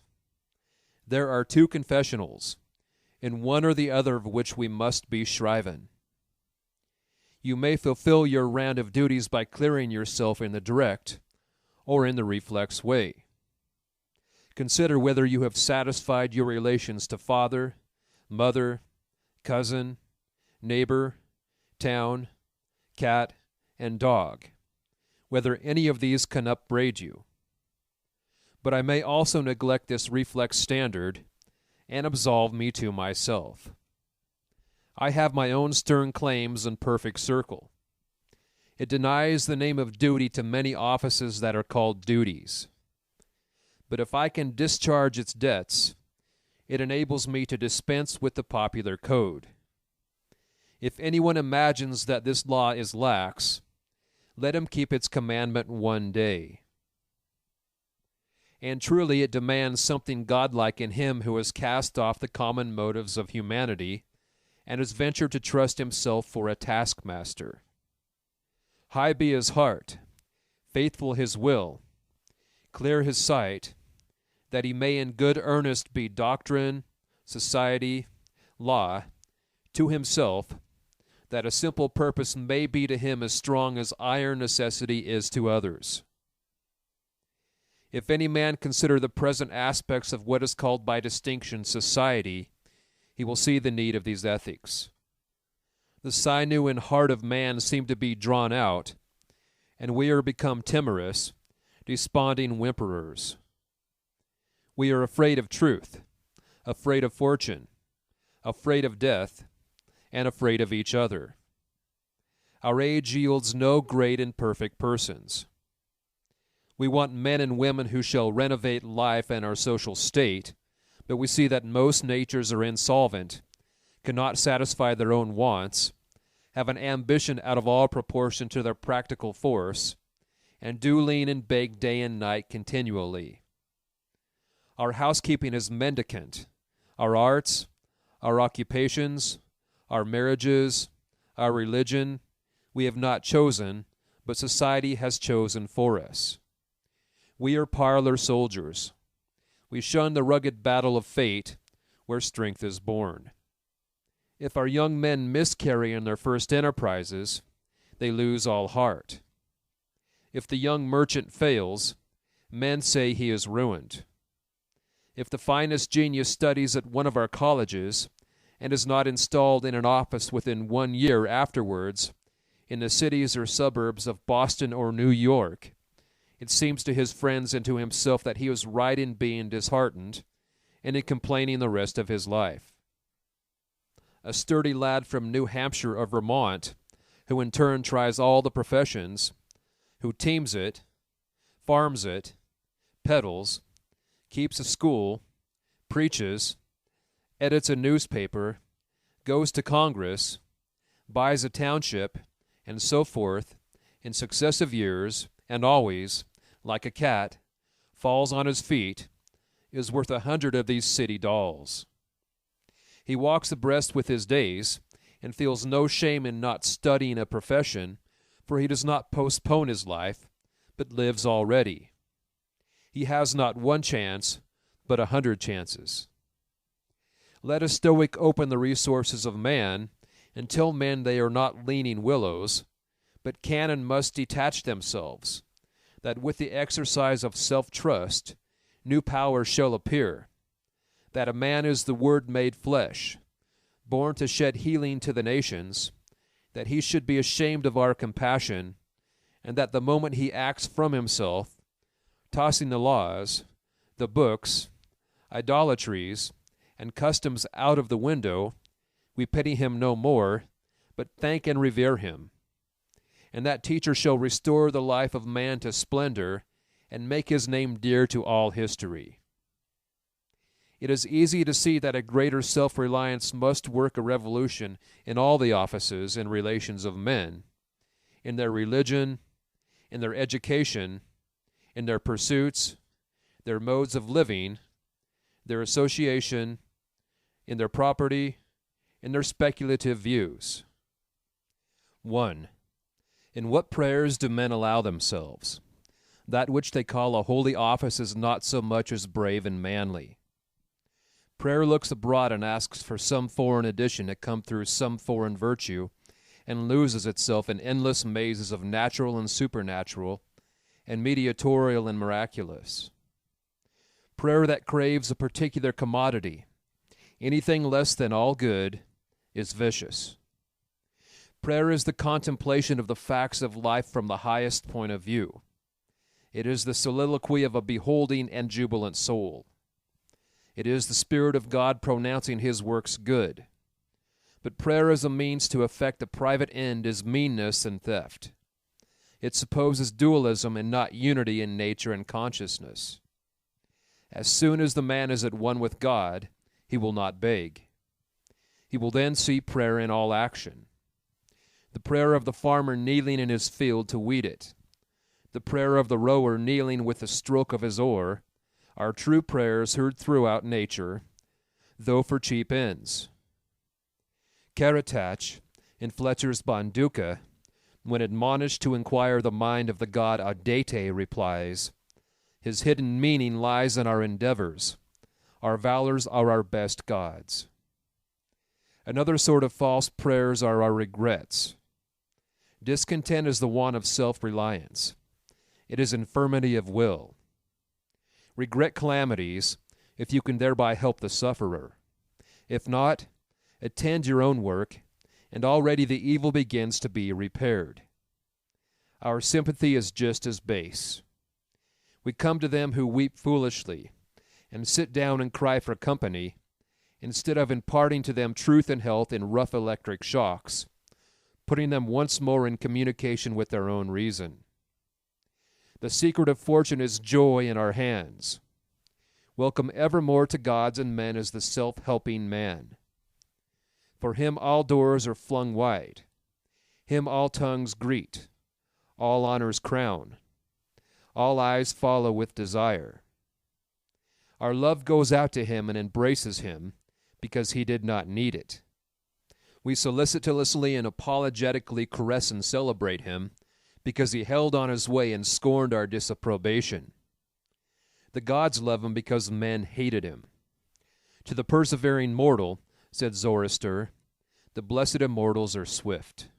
There are two confessionals, in one or the other of which we must be shriven. You may fulfill your round of duties by clearing yourself in the direct or in the reflex way. Consider whether you have satisfied your relations to father, mother, cousin, neighbor, town, cat, and dog, whether any of these can upbraid you. But I may also neglect this reflex standard and absolve me to myself. I have my own stern claims and perfect circle. It denies the name of duty to many offices that are called duties. But if I can discharge its debts, it enables me to dispense with the popular code. If anyone imagines that this law is lax, let him keep its commandment one day. And truly it demands something godlike in him who has cast off the common motives of humanity and has ventured to trust himself for a taskmaster. High be his heart, faithful his will, clear his sight, that he may in good earnest be doctrine, society, law, to himself, that a simple purpose may be to him as strong as iron necessity is to others. If any man consider the present aspects of what is called by distinction society, he will see the need of these ethics. The sinew and heart of man seem to be drawn out, and we are become timorous, desponding whimperers. We are afraid of truth, afraid of fortune, afraid of death, and afraid of each other. Our age yields no great and perfect persons. We want men and women who shall renovate life and our social state, but we see that most natures are insolvent, cannot satisfy their own wants, have an ambition out of all proportion to their practical force, and do lean and beg day and night continually. Our housekeeping is mendicant. Our arts, our occupations, our marriages, our religion, we have not chosen, but society has chosen for us. We are parlor soldiers. We shun the rugged battle of fate where strength is born. If our young men miscarry in their first enterprises, they lose all heart. If the young merchant fails, men say he is ruined. If the finest genius studies at one of our colleges and is not installed in an office within 1 year afterwards, in the cities or suburbs of Boston or New York, it seems to his friends and to himself that he was right in being disheartened and in complaining the rest of his life. A sturdy lad from New Hampshire or Vermont, who in turn tries all the professions, who teams it, farms it, peddles, keeps a school, preaches, edits a newspaper, goes to Congress, buys a township, and so forth, in successive years, and always, like a cat, falls on his feet, is worth 100 of these city dolls. He walks abreast with his days, and feels no shame in not studying a profession, for he does not postpone his life, but lives already. He has not 1 chance, but 100 chances. Let a Stoic open the resources of man, and tell men they are not leaning willows, but can and must detach themselves, that with the exercise of self-trust, new powers shall appear, that a man is the Word made flesh, born to shed healing to the nations, that he should be ashamed of our compassion, and that the moment he acts from himself, tossing the laws, the books, idolatries, and customs out of the window, we pity him no more, but thank and revere him. And that teacher shall restore the life of man to splendor, and make his name dear to all history. It is easy to see that a greater self-reliance must work a revolution in all the offices and relations of men, in their religion, in their education, in their pursuits, their modes of living, their association, in their property, in their speculative views. 1. In what prayers do men allow themselves? That which they call a holy office is not so much as brave and manly. Prayer looks abroad and asks for some foreign addition to come through some foreign virtue, and loses itself in endless mazes of natural and supernatural, and mediatorial and miraculous. Prayer that craves a particular commodity, anything less than all good, is vicious. Prayer is the contemplation of the facts of life from the highest point of view. It is the soliloquy of a beholding and jubilant soul. It is the Spirit of God pronouncing His works good. But prayer as a means to effect a private end is meanness and theft. It supposes dualism and not unity in nature and consciousness. As soon as the man is at one with God, he will not beg. He will then see prayer in all action. The prayer of the farmer kneeling in his field to weed it, the prayer of the rower kneeling with the stroke of his oar, are true prayers heard throughout nature, though for cheap ends. Karatach, in Fletcher's Bonduca, when admonished to inquire the mind of the god Audete, replies, "His hidden meaning lies in our endeavors. Our valors are our best gods." Another sort of false prayers are our regrets. Discontent is the want of self-reliance. It is infirmity of will. Regret calamities, if you can thereby help the sufferer. If not, attend your own work, and already the evil begins to be repaired. Our sympathy is just as base. We come to them who weep foolishly, and sit down and cry for company, instead of imparting to them truth and health in rough electric shocks, putting them once more in communication with their own reason. The secret of fortune is joy in our hands. Welcome evermore to gods and men as the self-helping man. For him all doors are flung wide. Him all tongues greet. All honors crown. All eyes follow with desire. Our love goes out to him and embraces him because he did not need it. We solicitously and apologetically caress and celebrate him because he held on his way and scorned our disapprobation. The gods love him because men hated him. To the persevering mortal, said Zoroaster, the blessed immortals are swift.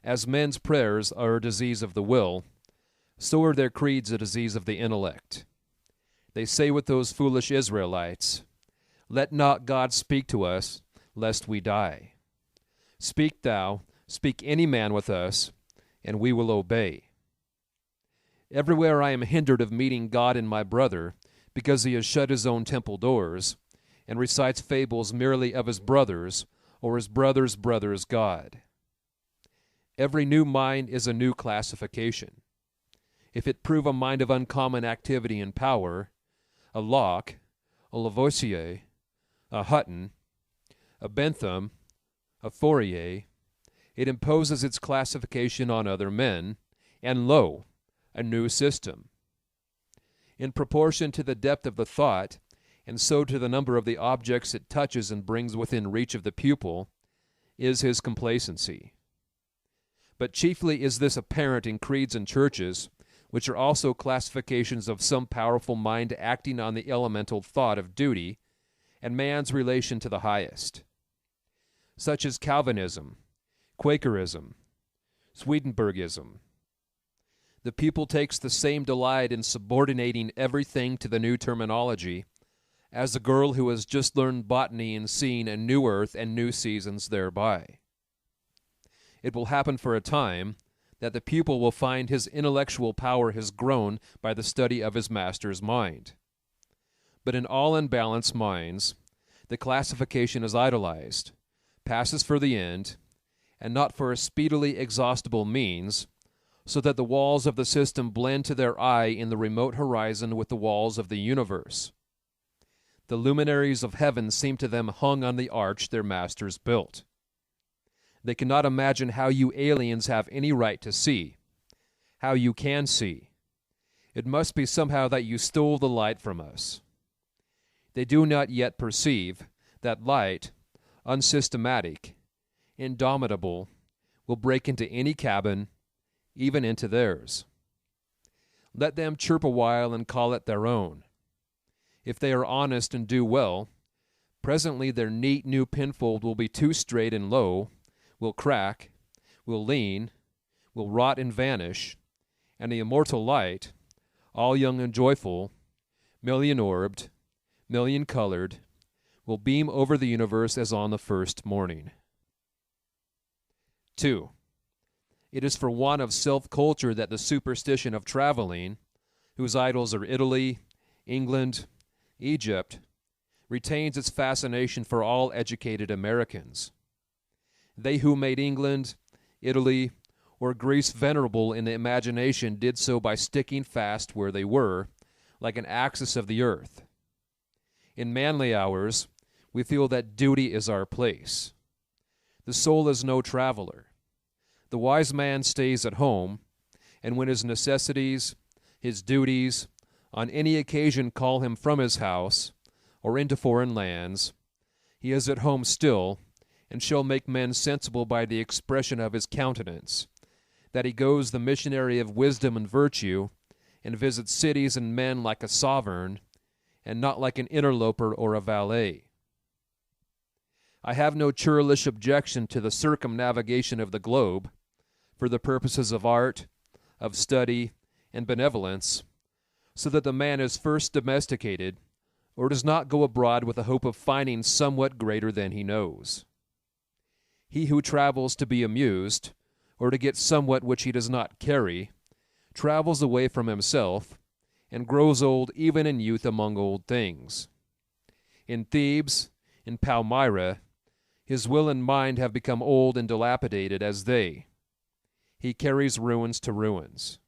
As men's prayers are a disease of the will, so are their creeds a disease of the intellect. They say with those foolish Israelites, "Let not God speak to us, lest we die. Speak thou, speak any man with us, and we will obey." Everywhere I am hindered of meeting God in my brother, because he has shut his own temple doors, and recites fables merely of his brother's, or his brother's brother's God. Every new mind is a new classification. If it prove a mind of uncommon activity and power, a Locke, a Lavoisier, a Hutton, a Bentham, a Fourier, it imposes its classification on other men, and lo, a new system. In proportion to the depth of the thought, and so to the number of the objects it touches and brings within reach of the pupil, is his complacency. But chiefly is this apparent in creeds and churches, which are also classifications of some powerful mind acting on the elemental thought of duty and man's relation to the highest, such as Calvinism, Quakerism, Swedenborgism. The pupil takes the same delight in subordinating everything to the new terminology as a girl who has just learned botany and seen a new earth and new seasons thereby. It will happen for a time that the pupil will find his intellectual power has grown by the study of his master's mind. But in all unbalanced minds, the classification is idolized, passes for the end, and not for a speedily exhaustible means, so that the walls of the system blend to their eye in the remote horizon with the walls of the universe. The luminaries of heaven seem to them hung on the arch their masters built. They cannot imagine how you aliens have any right to see, how you can see. It must be somehow that you stole the light from us. They do not yet perceive that light, unsystematic, indomitable, will break into any cabin, even into theirs. Let them chirp a while and call it their own. If they are honest and do well, presently their neat new pinfold will be too straight and low, will crack, will lean, will rot and vanish, and the immortal light, all young and joyful, million-orbed, million-colored, will beam over the universe as on the first morning. 2. It is for want of self-culture that the superstition of traveling, whose idols are Italy, England, Egypt, retains its fascination for all educated Americans. They who made England, Italy, or Greece venerable in the imagination did so by sticking fast where they were, like an axis of the earth. In manly hours, we feel that duty is our place. The soul is no traveler. The wise man stays at home, and when his necessities, his duties, on any occasion call him from his house, or into foreign lands, he is at home still, and shall make men sensible by the expression of his countenance, that he goes the missionary of wisdom and virtue, and visits cities and men like a sovereign, and not like an interloper or a valet. I have no churlish objection to the circumnavigation of the globe, for the purposes of art, of study, and benevolence, so that the man is first domesticated, or does not go abroad with the hope of finding somewhat greater than he knows. He who travels to be amused, or to get somewhat which he does not carry, travels away from himself, and grows old even in youth among old things. In Thebes, in Palmyra, his will and mind have become old and dilapidated as they. He carries ruins to ruins.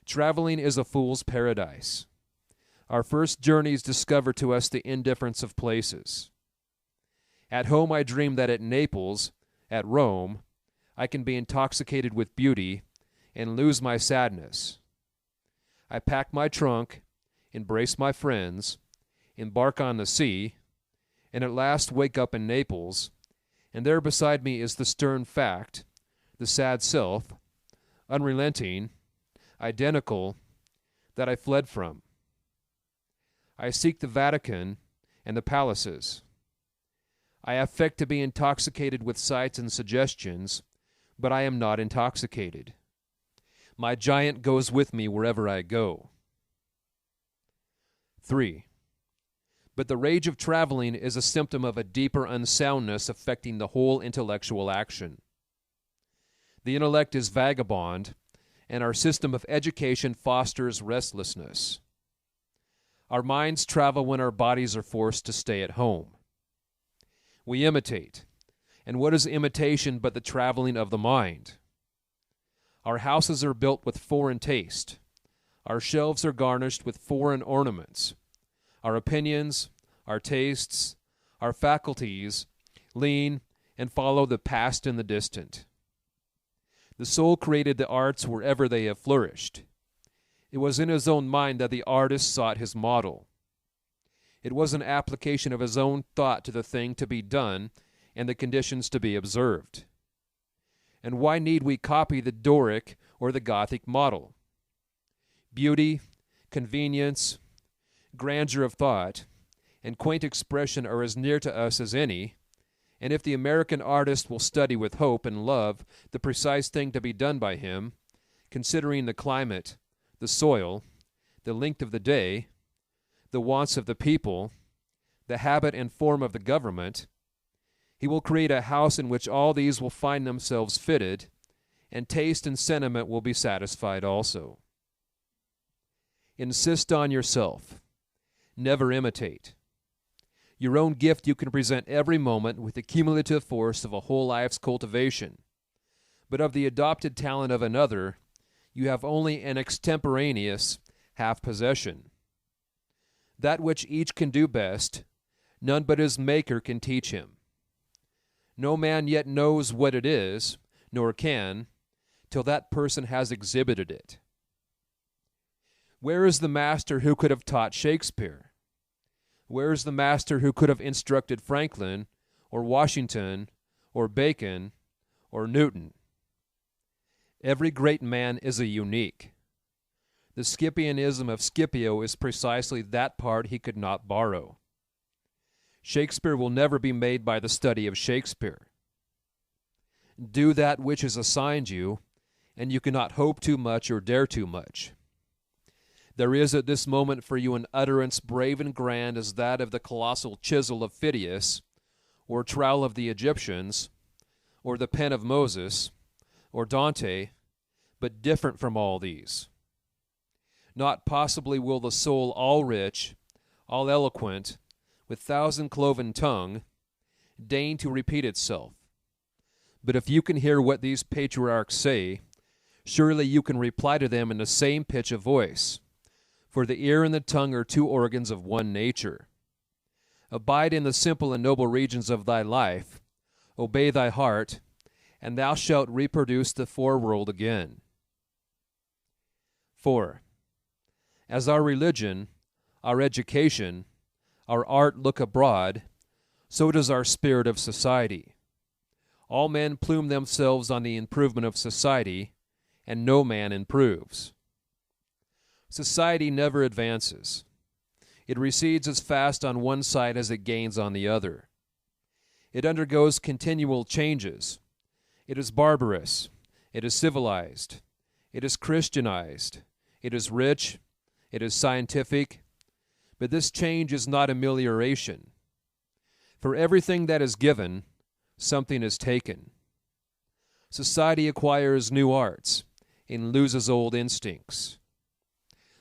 Traveling is a fool's paradise. Our first journeys discover to us the indifference of places. At home I dream that at Naples, at Rome, I can be intoxicated with beauty and lose my sadness. I pack my trunk, embrace my friends, embark on the sea, and at last wake up in Naples, and there beside me is the stern fact, the sad self, unrelenting, identical, that I fled from. I seek the Vatican and the palaces. I affect to be intoxicated with sights and suggestions, but I am not intoxicated. My giant goes with me wherever I go. 3. But the rage of traveling is a symptom of a deeper unsoundness affecting the whole intellectual action. The intellect is vagabond, and our system of education fosters restlessness. Our minds travel when our bodies are forced to stay at home. We imitate, and what is imitation but the traveling of the mind? Our houses are built with foreign taste. Our shelves are garnished with foreign ornaments. Our opinions, our tastes, our faculties lean and follow the past and the distant. The soul created the arts wherever they have flourished. It was in his own mind that the artist sought his model. It was an application of his own thought to the thing to be done and the conditions to be observed. And why need we copy the Doric or the Gothic model? Beauty, convenience, grandeur of thought, and quaint expression are as near to us as any, and if the American artist will study with hope and love the precise thing to be done by him, considering the climate, the soil, the length of the day, the wants of the people, the habit and form of the government, he will create a house in which all these will find themselves fitted, and taste and sentiment will be satisfied also. Insist on yourself. Never imitate. Your own gift you can present every moment with the cumulative force of a whole life's cultivation, but of the adopted talent of another, you have only an extemporaneous half-possession. That which each can do best, none but his Maker can teach him. No man yet knows what it is, nor can, till that person has exhibited it. Where is the master who could have taught Shakespeare? Where is the master who could have instructed Franklin, or Washington, or Bacon, or Newton? Every great man is a unique. The Scipionism of Scipio is precisely that part he could not borrow. Shakespeare will never be made by the study of Shakespeare. Do that which is assigned you, and you cannot hope too much or dare too much. There is at this moment for you an utterance brave and grand as that of the colossal chisel of Phidias, or trowel of the Egyptians, or the pen of Moses, or Dante, but different from all these. Not possibly will the soul all rich, all eloquent, with thousand-cloven tongue, deign to repeat itself. But if you can hear what these patriarchs say, surely you can reply to them in the same pitch of voice. For the ear and the tongue are two organs of one nature. Abide in the simple and noble regions of thy life, obey thy heart, and thou shalt reproduce the foreworld again. 4. As our religion, our education, our art look abroad, so does our spirit of society. All men plume themselves on the improvement of society, and no man improves. Society never advances. It recedes as fast on one side as it gains on the other. It undergoes continual changes. It is barbarous. It is civilized. It is Christianized. It is rich. It is scientific. But this change is not amelioration. For everything that is given, something is taken. Society acquires new arts and loses old instincts.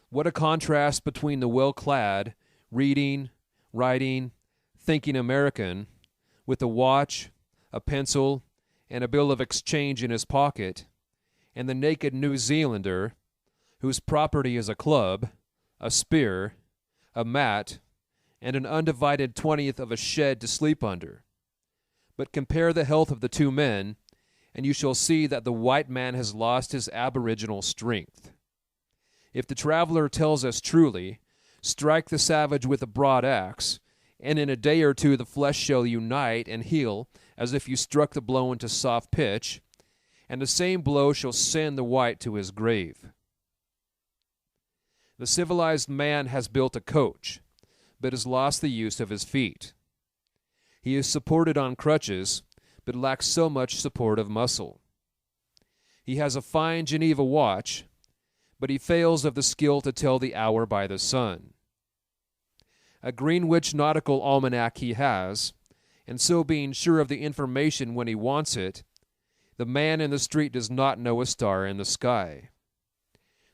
What a contrast between the well-clad, reading, writing, thinking American with a watch, a pencil, and a bill of exchange in his pocket, and the naked New Zealander whose property is a club, a spear, a mat, and an undivided 20th of a shed to sleep under. But compare the health of the two men, and you shall see that the white man has lost his aboriginal strength. If the traveler tells us truly, strike the savage with a broad axe, and in a day or two the flesh shall unite and heal as if you struck the blow into soft pitch, and the same blow shall send the white to his grave. The civilized man has built a coach, but has lost the use of his feet. He is supported on crutches, but lacks so much support of muscle. He has a fine Geneva watch, but he fails of the skill to tell the hour by the sun. A Greenwich nautical almanac he has, and so being sure of the information when he wants it, the man in the street does not know a star in the sky.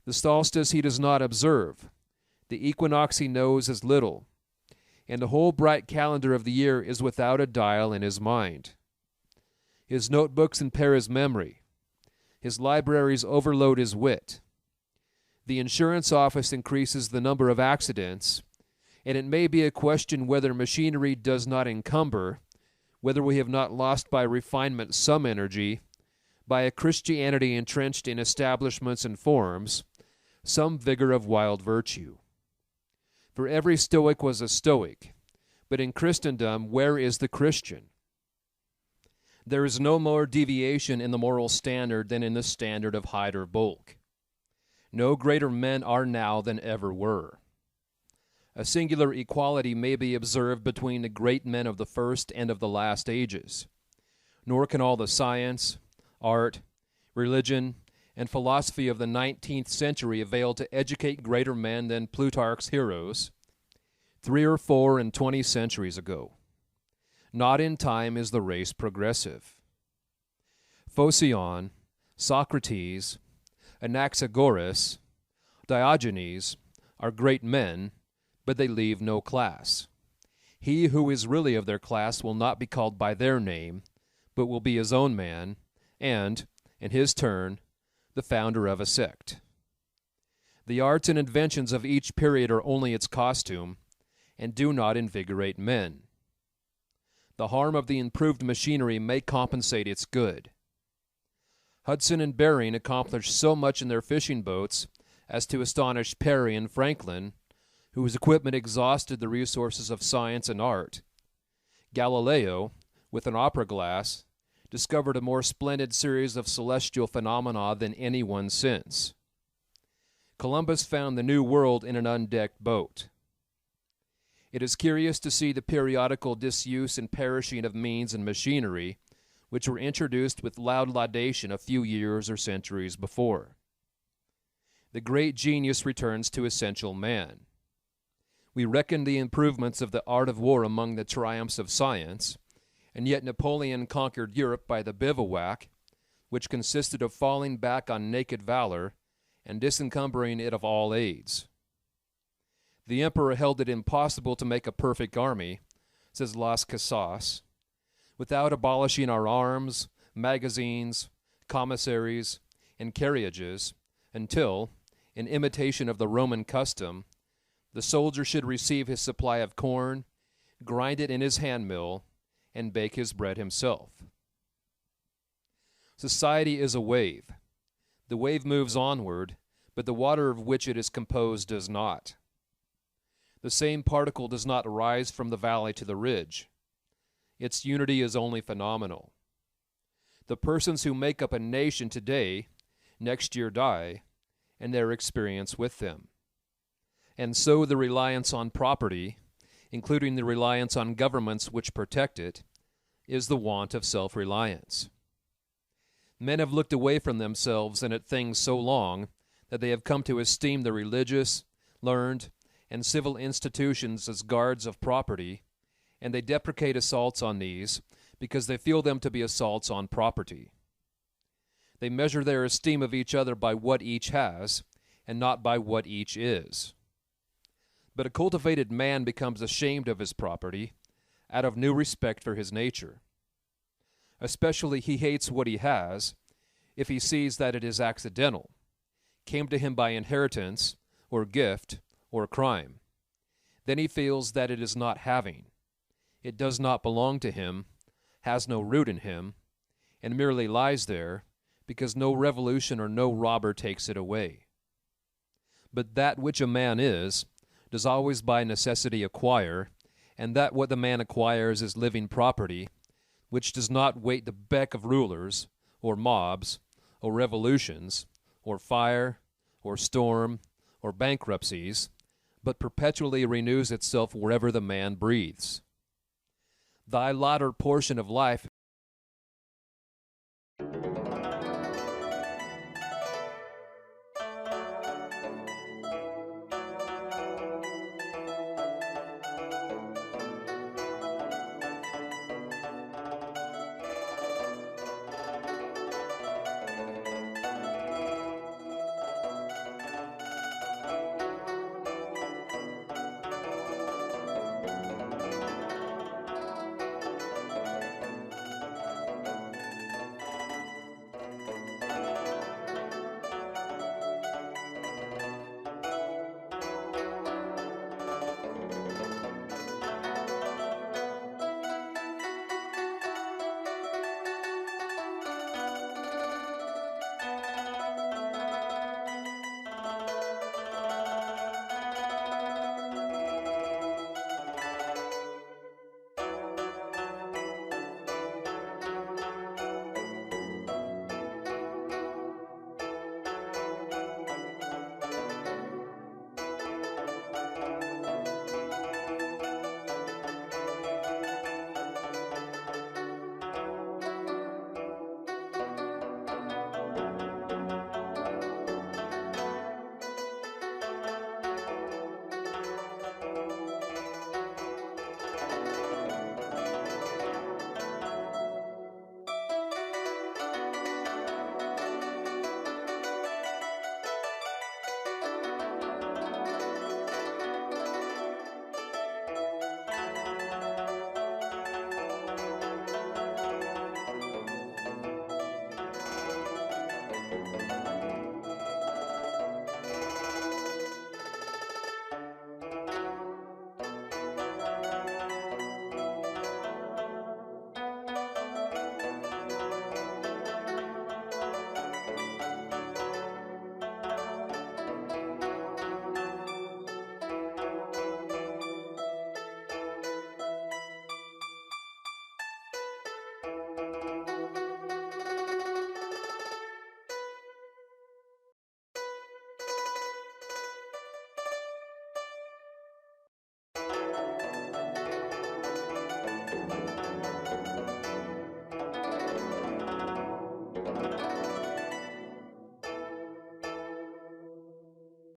The solstice he does not observe, the equinox he knows as little, and the whole bright calendar of the year is without a dial in his mind. His notebooks impair his memory. His libraries overload his wit. The insurance office increases the number of accidents, and it may be a question whether machinery does not encumber, whether we have not lost by refinement some energy, by a Christianity entrenched in establishments and forms, some vigor of wild virtue. For every Stoic was a Stoic, but in Christendom where is the Christian? There is no more deviation in the moral standard than in the standard of height or bulk. No greater men are now than ever were. A singular equality may be observed between the great men of the first and of the last ages, nor can all the science, art, religion, and philosophy of the 19th century avail to educate greater men than Plutarch's heroes 3 or 4 and 20 centuries ago. Not in time is the race progressive. Phocion, Socrates, Anaxagoras, Diogenes are great men, but they leave no class. He who is really of their class will not be called by their name, but will be his own man, and, in his turn, the founder of a sect. The arts and inventions of each period are only its costume, and do not invigorate men. The harm of the improved machinery may compensate its good. Hudson and Bering accomplished so much in their fishing boats as to astonish Perry and Franklin, whose equipment exhausted the resources of science and art. Galileo, with an opera glass, discovered a more splendid series of celestial phenomena than anyone since. Columbus found the New World in an undecked boat. It is curious to see the periodical disuse and perishing of means and machinery, which were introduced with loud laudation a few years or centuries before. The great genius returns to essential man. We reckon the improvements of the art of war among the triumphs of science, and yet Napoleon conquered Europe by the bivouac, which consisted of falling back on naked valor and disencumbering it of all aids. The emperor held it impossible to make a perfect army, says Las Casas, without abolishing our arms, magazines, commissaries, and carriages, until, in imitation of the Roman custom, the soldier should receive his supply of corn, grind it in his hand mill, and bake his bread himself. Society is a wave. The wave moves onward, but the water of which it is composed does not. The same particle does not rise from the valley to the ridge. Its unity is only phenomenal. The persons who make up a nation today, next year die, and their experience with them. And so the reliance on property, including the reliance on governments which protect it, is the want of self-reliance. Men have looked away from themselves and at things so long that they have come to esteem the religious, learned, and civil institutions as guards of property, and they deprecate assaults on these because they feel them to be assaults on property. They measure their esteem of each other by what each has, and not by what each is. But a cultivated man becomes ashamed of his property out of new respect for his nature. Especially he hates what he has if he sees that it is accidental, came to him by inheritance or gift or crime. Then he feels that it is not having. It does not belong to him, has no root in him, and merely lies there because no revolution or no robber takes it away. But that which a man is, does always by necessity acquire, and that what the man acquires is living property, which does not wait the beck of rulers, or mobs, or revolutions, or fire, or storm, or bankruptcies, but perpetually renews itself wherever the man breathes. Thy latter portion of life